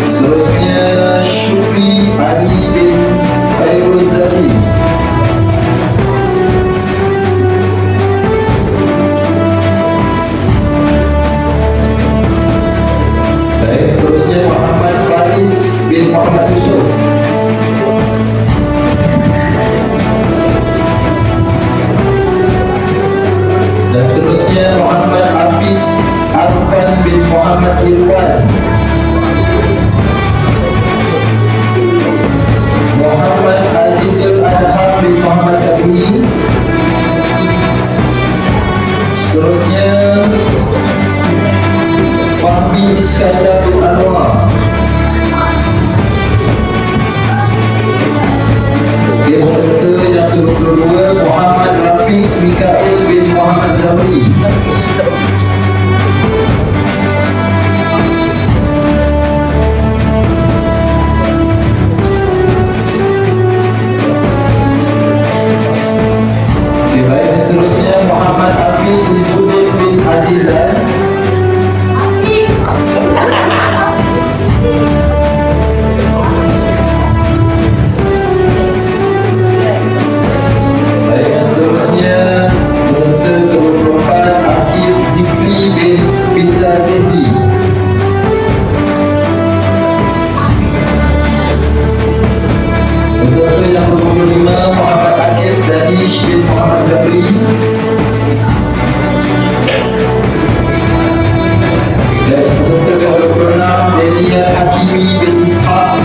Seterusnya Syukri Ali bin Khairul Zali. Baik, seterusnya Muhammad Faris bin Muhammad Yusuf. Dan seterusnya Muhammad Afiq Arfan bin Muhammad Irwan. Muhammad Azizul Adham bin Muhammad Sabi. Seterusnya Fahmi Iskandar bin Anwar. Peserta yang ke-22 Muhammad Rafiq Mikail bin Muhammad Zamri. Danish bin Muhammad Jabri. Dan peserta ke-26 Daniel Hakimi bin Ishaq.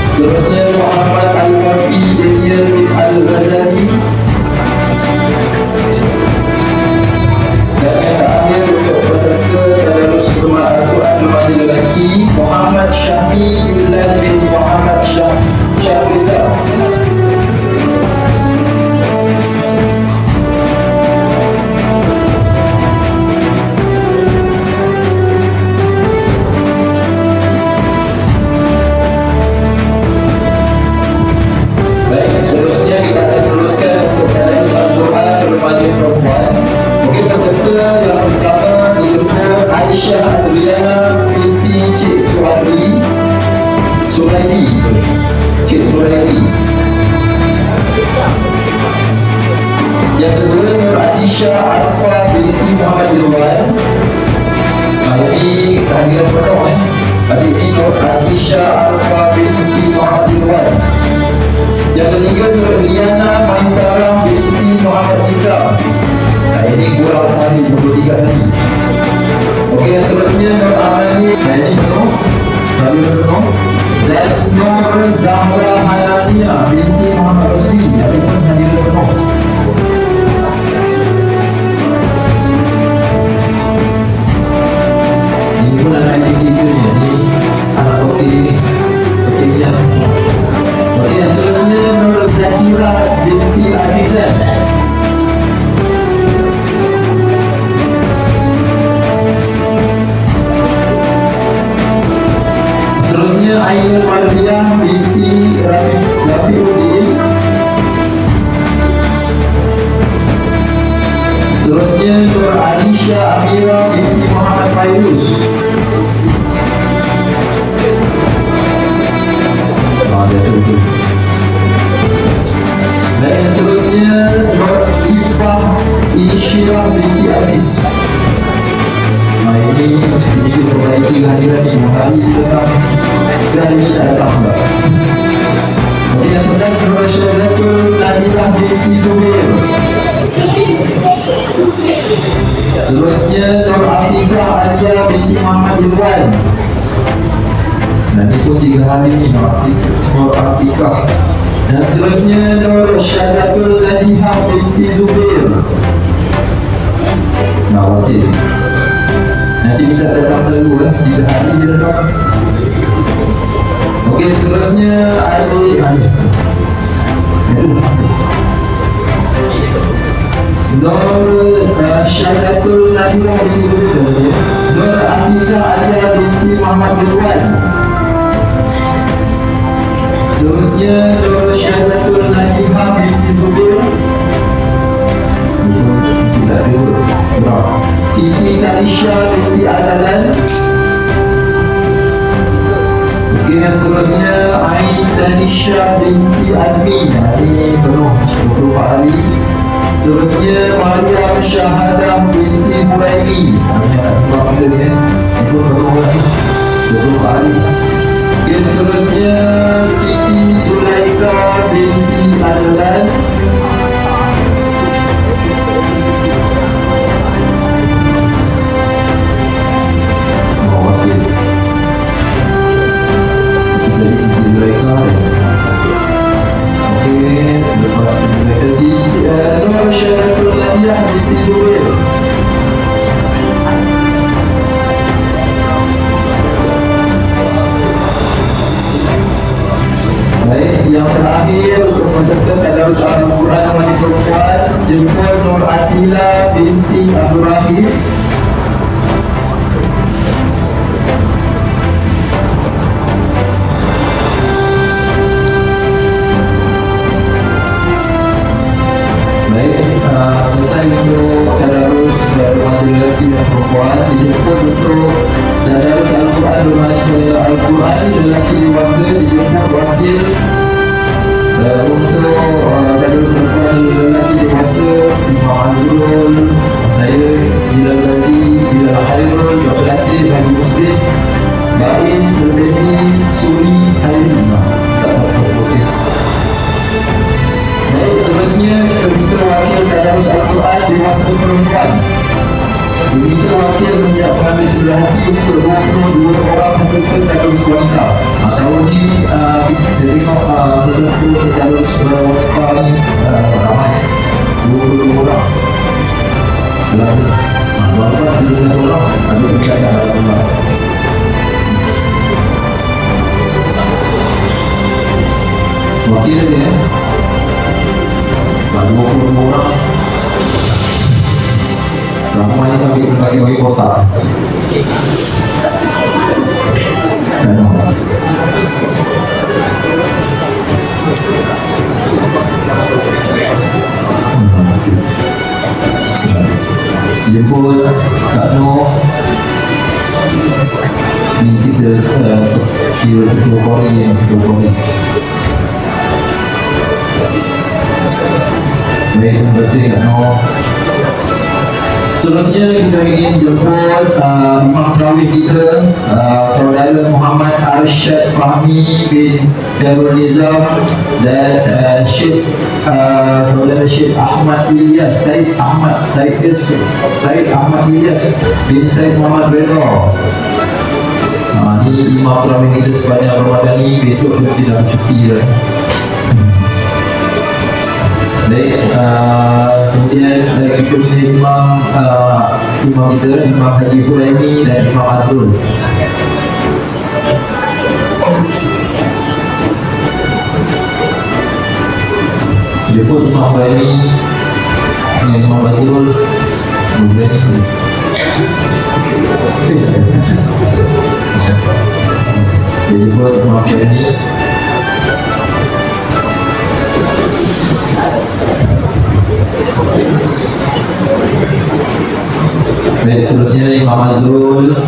Seterusnya Muhammad Al-Wafi Daniel bin Al-Ghazali. Dan yang terakhir untuk peserta tadarus rumah Al-Quran remaja lelaki Muhammad Syahmi Yullan bin Muhammad Syahrizal. Baik, seterusnya kita akan teruskan untuk tadarus Al-Quran remaja perempuan. Mungkin peserta yang pertama ialah Aisyah Adriana binti Cik Cik Suraidi. Yang kedua Nur Adisha Arfa binti Muhammad Irwan. Ini kehadiran penuh Adik ini Nur Adisha Arfa binti Muhammad Irwan. Yang ketiga Nur Liana Maisarah binti Muhammad Izzah. Ini kurang sekali 23 tadi. Okey, yang seterusnya Nur Amani. Ini penuh. Lalu penuh. Dan Nur Zahra Hanania binti Muhammad Rasmi. Ini pun hadir penuh. Ini pun anak individu ni. Ini anak kopi ni. Kopi biasa semua. Okey, yang seterusnya Nur Zakira binti Azizan. Seterusnya Ainul Mardiah binti Rafiuddin. Seterusnya Nur Alisha Amira binti Muhammad Fairuz. Dan seterusnya Nur Ifah Insyirah binti Aziz. Ini diperbaiki kehadiran di hari tetap dan ini tak datang pula. Okey, yang sebelah Nur Syazatul Nadilah binti Zubair. Terusnya Nur Afiqah Alia binti Muhammad Irwan. Dan ini pun 3 hari ni Nur Afiqah. Dan seterusnya Nur Syazatul Najihah binti Zubair. Nah, okey. Nanti kita datang selalu 3 hari dia datang. Okey, seterusnya adik Nur Syazatul Najihah binti Zubair. Nur Afiqah Alia binti Muhammad Irwan. Seterusnya Nur Syazatul Najihah binti Zubair. Tidak ada. Siti Kalisha binti Azalan. Okey, yang seterusnya Ain Danisha binti Azmi. Ini penuh 24 hari. Seterusnya Maria Syahadah binti Huraimi. Ini anak imam kita ni. Itu penuh lagi 24 hari. Okey, seterusnya Siti Zulaika binti Azalan. Jadi Siti Zulaika. Okey, lepas mereka Nur Syazatul Najiyah binti Zubair. Baik, yang terakhir untuk peserta tadarus Al-Quran wanita perempuan jemput Nur Atila binti Abdul Rahim. Selesai untuk tadarus remaja lelaki dan perempuan, dijemput untuk tadarus Al-Quran Al-Quran lelaki dewasa, dijemput wakil untuk tadarus Al-Quran lelaki dewasa Imam Azrul, saya Bilal wakil menyiap pengambil sebelah hati untuk 22 orang peserta tadarus wanita. Tahun ni kita tengok peserta tadarus wanita ni ramai 22 orang. Walaupun 17 orang ada percaya Allah. Wakil dia 22 orang ramai sampai bagi kota. Jemput Kak Noh ni kita kira Kori. Baik, terima kasih Kak Noh. Seterusnya kita ingin jemput Imam Tarawih kita, Saudara Muhammad Arsyad Fahmi bin Darul Nizam dan Saudara Syed Ahmad Ilyas, Syed Ahmad Ilyas bin Syed Muhammad Redha. Ini Imam Tarawih kita sepanjang Ramadan ni, besok kita dah cuti dah. Baik, kemudian kita punya imam kita, Imam Haji Furaimi dan Imam Azrul. Jemput Imam Furaimi dengan Imam Azrul. Jemput Imam Furaimi. Baik, seterusnya Imam Azrul.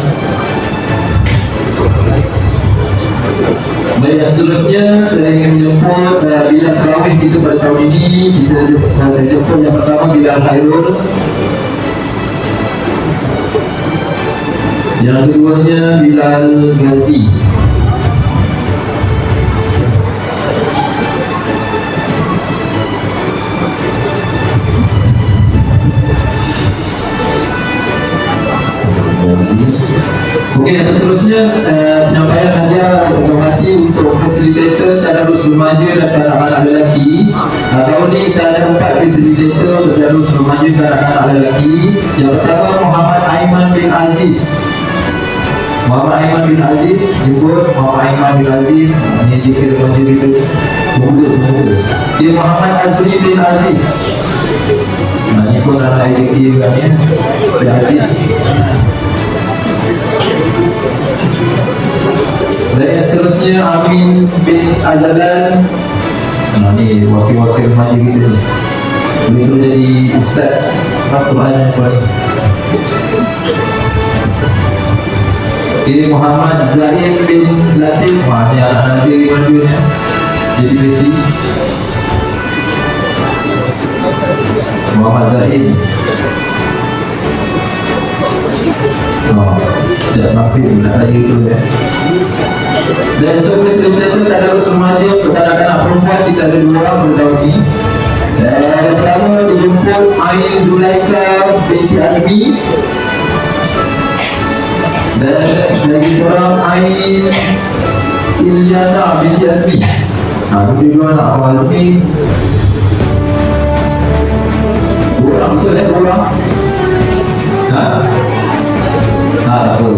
Baik, seterusnya saya ingin menjemput Bilal Tarawih kita pada tahun ini. Saya jemput yang pertama Bilal Khairul. Yang keduanya Bilal Ghazi. Okey, seterusnya penyampaian hadiah segenap hati untuk fasilitator tadarus remaja dan anak-anak lelaki. Tahun ini kita ada 4 fasilitator untuk tadarus remaja dan anak-anak lelaki. Yang pertama Muhammad Aiman bin Aziz. Jemput Muhammad Aiman bin Aziz. Ini jika remaja kita muda. Dia Muhammad Azri bin Aziz. Ini pun anak IJT kan ya, bin Aziz. Dan seterusnya Amin bin Azalan. Ni wakil-wakil remaja kita ni. Beliau jadi ustaz Al-Quran yang paling. Ini Muhammad Zahid bin Latif. Ni anak Nazir remaja ni, jadi besi. Muhammad Zahid. Tidak sampai nak raya tu ya. Dan untuk fasilitator tadarus remaja untuk anak-anak perempuan kita ada 2 orang pada tahun ini. Yang pertama dijemput Ain Zulaika binti Azmi dan lagi seorang Ain Ilyana binti Azmi. Kedua anak Abang Azmi. 2 orang betul 2 orang. Tak apa.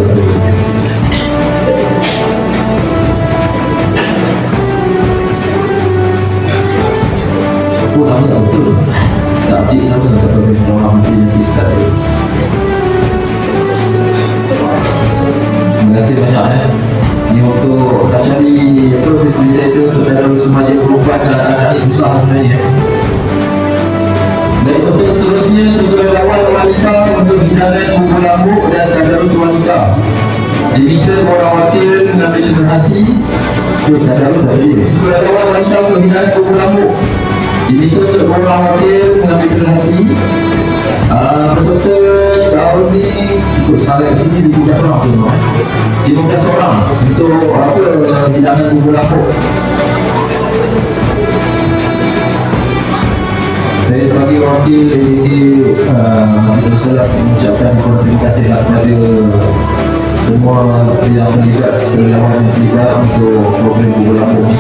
Aku nama tak betul. Tak update nama kata orang mesti nanti tak ada. Terima kasih banyak Ni untuk tak cari fasilitator untuk tadarus remaja perempuan dan anak-anak ni susah sebenarnya. Baik, untuk seterusnya sukarelawan wanita untuk hidangan bubur lambuk dan tadarus wanita. Diminta orang wakil mengambil cerita hati. Tadarus tadi. Sukarelawan wanita untuk hidangan bubur lambuk. Diminta untuk orang wakil mengambil cerita hati. Peserta tahun ni ikut senarai kat sini 15 orang tu. 15 orang untuk hidangan bubur lambuk. Saya sebagai wakil di Wasallam mengucapkan terima kasih kepada semua yang terlibat, seluruh yang terlibat untuk program Buku Lampu ni.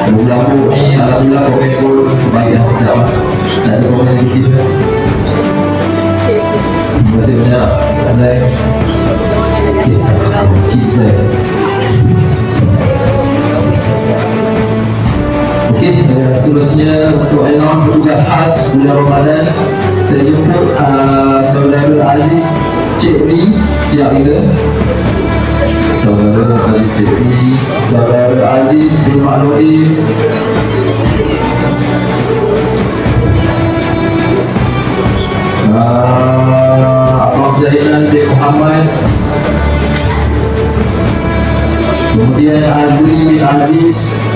Buku Lampu ni alhamdulillah komen pun kebaikan sedap, tak ada komen negatif. Terima kasih banyak Andai. Okey, saya. Okey, seterusnya untuk iklan petugas khas bulan Ramadan, saya jemput saudara Aziz Cik Ri, siap kita. Saudara Aziz Cik Ri, saudara Aziz bin Ma'ludi, Abang Zainal bin Muhammad, kemudian Azri bin Aziz,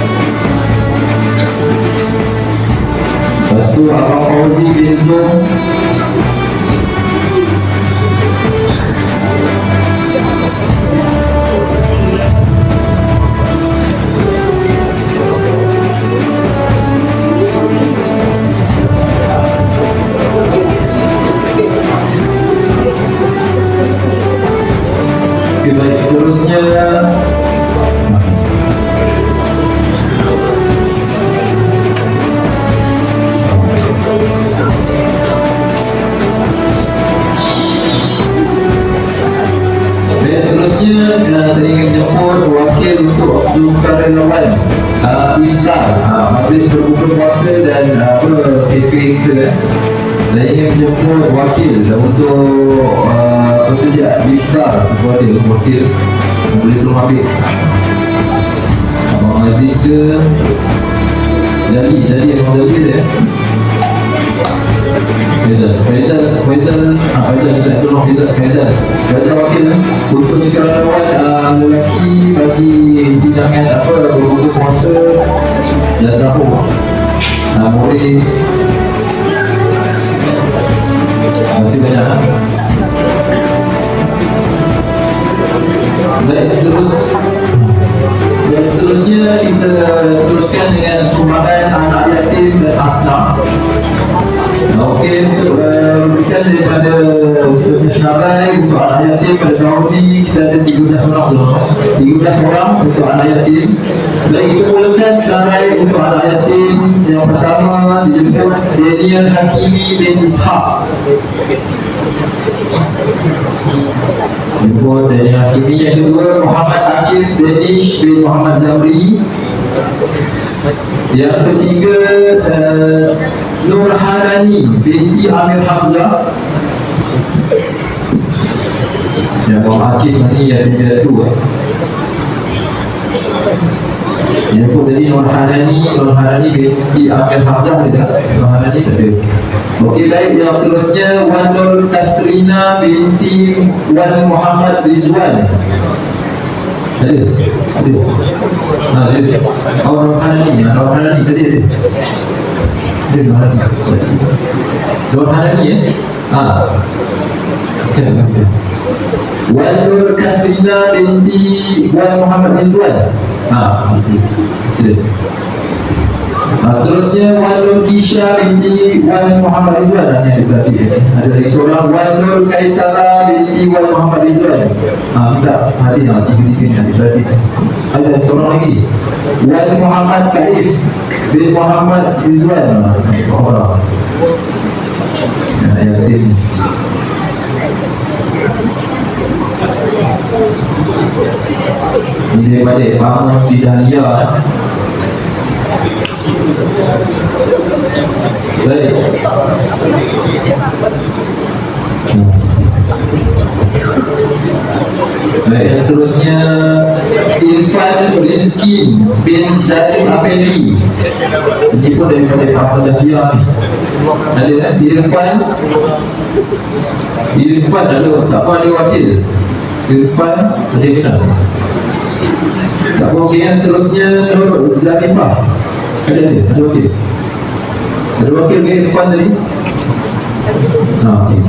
lepas tu Abang Fauzi bin Zul, baik, seterusnya saya ingin menjemput wakil untuk sukarelawan iftar, majlis berbuka puasa dan cafe kita. Saya ingin menjemput wakil untuk persediaan iftar. Siapa ada wakil boleh tolong ambil. Abang Aziz ke Abang Dali dia. Faizal minta tolong Faizal wakil untuk sukarelawan lelaki bagi hidangan berbuka puasa dan sahur. Boleh. Terima kasih banyak. Baik, seterusnya kita teruskan dengan sumbangan anak yatim dan asnaf. Okey, untuk rujukan daripada senarai untuk anak yatim pada tahun ini kita ada 13 orang dulu. 13 orang untuk anak yatim. Baik, kita mulakan senarai untuk anak yatim. Yang pertama dijemput Daniel Hakimi bin Ishaq. Jemput Daniel Hakimi. Yang kedua Muhammad Akif Danish bin Muhammad Zamri. Yang ketiga Nur Hanani binti Amir Hamzah. Yang Akif ni yang dia tu yang pun tadi Nur Hanani binti Amir Hamzah ada tak? Nur Hanani tak ada. Okey, baik, yang seterusnya Wan Nur Kasrina binti Wan Muhammad Rizwan. Ada? Ada. Nur Hanani tadi ada. Nur Hanani Wan Nur Kasrina binti Wan Muhammad Rizwan. Sila. Seterusnya Wan Nur Kisha binti Wan Muhammad Rizwan. Ini ada berarti ada lagi seorang Wan Nur Kaisara binti Wan Muhammad Rizwan. Minta hadir tiga-tiga ni ada berarti. Ada seorang lagi Wan Muhammad Kaif bin Muhammad Rizwan. Orang yatim. Ini daripada Muhammad Sri Dahlia. Baik. Baik, seterusnya Irfan Rizki bin Zalim Afendi. Ini pun daripada Muhammad Dahlia ni. Ada Irfan ada tak apa ada wakil. Irfan ada kenal. Tak apa. Okey, yang seterusnya Nur Zarifah. Ada wakil. Ada wakil ke Irfan tadi? Okey.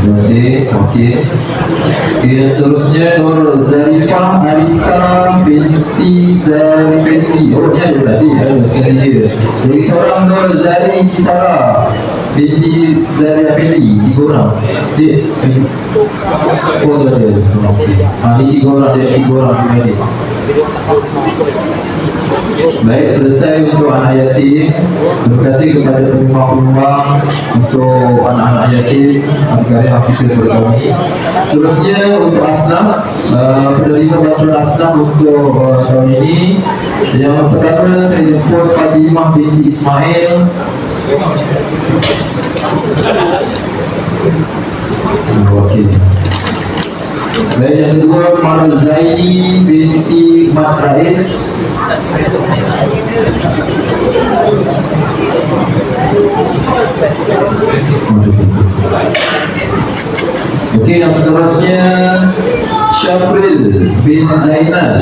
Terima kasih. Okey. Okay, seterusnya Nur Zarifah Arisa binti Zarifetri. Oh, ni ada berarti ya, sekali dia. Lagi seorang Nur Zari Kisara binti Zarifetri. 3 orang. Dia oh, tu ada. Ni 3 orang, dia 3 orang ni. Baik, selesai untuk anak yatim. Terima kasih kepada penyumbang-penyumbang untuk anak-anak yatim agar yang kita berkahwin. Seterusnya untuk asnaf, penerima bantuan asnaf untuk tahun ini. Yang pertama saya jemput Fatimah binti Ismail. Okey. Baik, yang kedua Marul Zaini binti Mat Rais. Okey, yang seterusnya Syafril bin Zainal.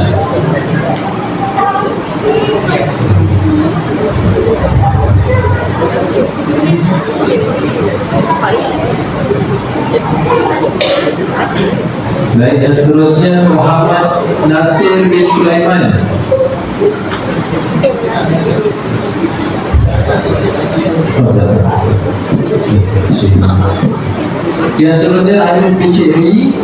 Baik, yang seterusnya Muhammad Nasir bin Sulaiman. Yang seterusnya Aziz bin Ceri.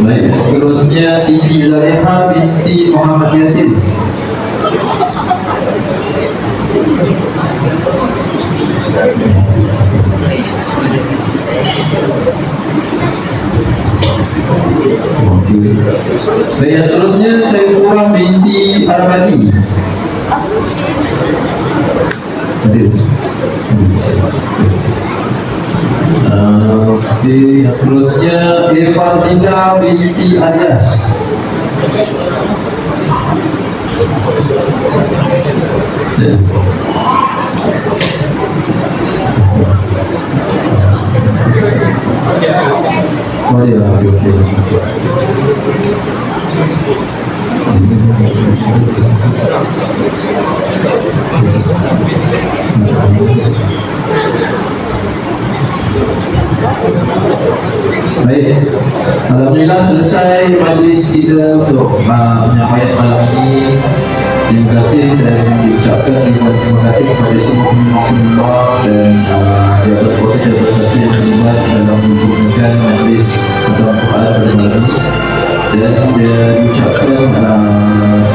Baik, seterusnya Siti Zaleha binti Muhammad Yatim. Baik, yang seterusnya Saifullah binti Arabani. Okey, yang seterusnya Eva Zila binti Alias. Oh ya, okey. Baik, alhamdulillah selesai majlis kita untuk menyampaikan malam ini. Terima kasih dan diucapkan terima kasih kepada semua penyumbang dan jabat kuasa jabat kuasa yang terlibat dalam menggunakan majlis atau Al-Quran pada malam ini. Dan diucapkan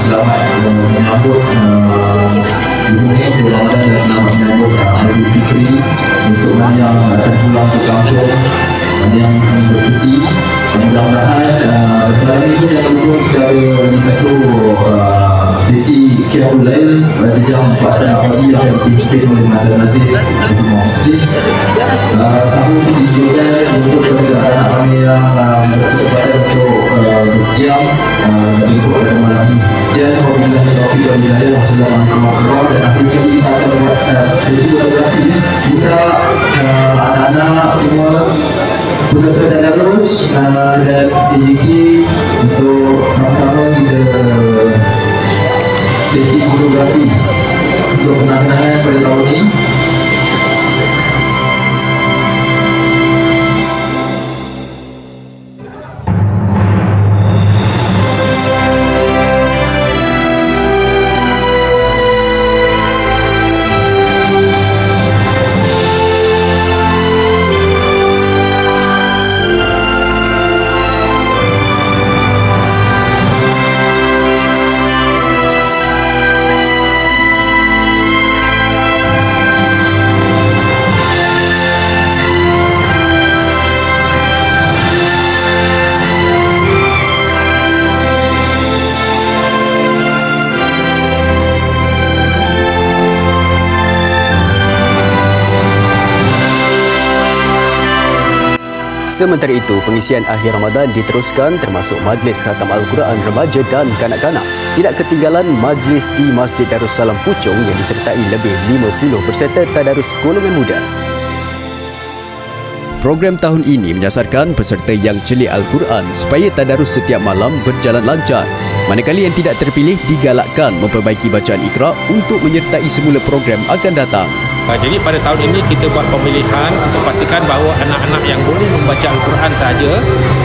selamat menyambut Ibunya di Ramadan dan selamat menyambut Idul Fitri untuk mana yang akan pulang ke kampung, mana yang akan bercuti. Mudah-mudahan perkara ini yang kedua kita ada satu sesi Qiyamul Lail pada jam 4 pagi yang akan dipimpin oleh Mazhab Imam Muslim. Sambung disebutkan untuk kepada anak kami yang berkesempatan untuk berdiam dan ikut pada malam ini. Sekian, wabillahi taufiq wal hidayah. Wassalamualaikum warahmatullahi wabarakatuh. Dan akhir sekali kita akan buat sesi fotografi ini. Kita anak-anak semua peserta tadarus dan PJK untuk sama-sama kita sesi fotografi untuk kenang-kenangan pada tahun ini.
Sementara itu, pengisian akhir Ramadan diteruskan termasuk majlis khatam Al-Quran remaja dan kanak-kanak. Tidak ketinggalan majlis di Masjid Darussalam Puchong yang disertai lebih 50 peserta tadarus golongan muda. Program tahun ini menyasarkan peserta yang celik Al-Quran supaya tadarus setiap malam berjalan lancar. Manakala yang tidak terpilih digalakkan memperbaiki bacaan Iqra untuk menyertai semula program akan datang.
Jadi pada tahun ini kita buat pemilihan untuk pastikan bahawa anak-anak yang boleh membaca Al-Quran sahaja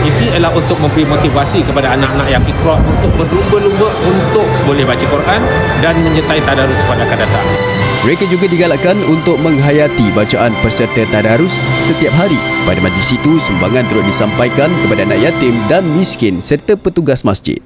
itu ialah untuk memberi motivasi kepada anak-anak yang Iqra untuk berlumba-lumba untuk boleh baca Quran dan menyertai tadarus pada akan datang.
Mereka juga digalakkan untuk menghayati bacaan peserta tadarus setiap hari. Pada majlis itu, sumbangan turut disampaikan kepada anak yatim dan miskin serta petugas masjid.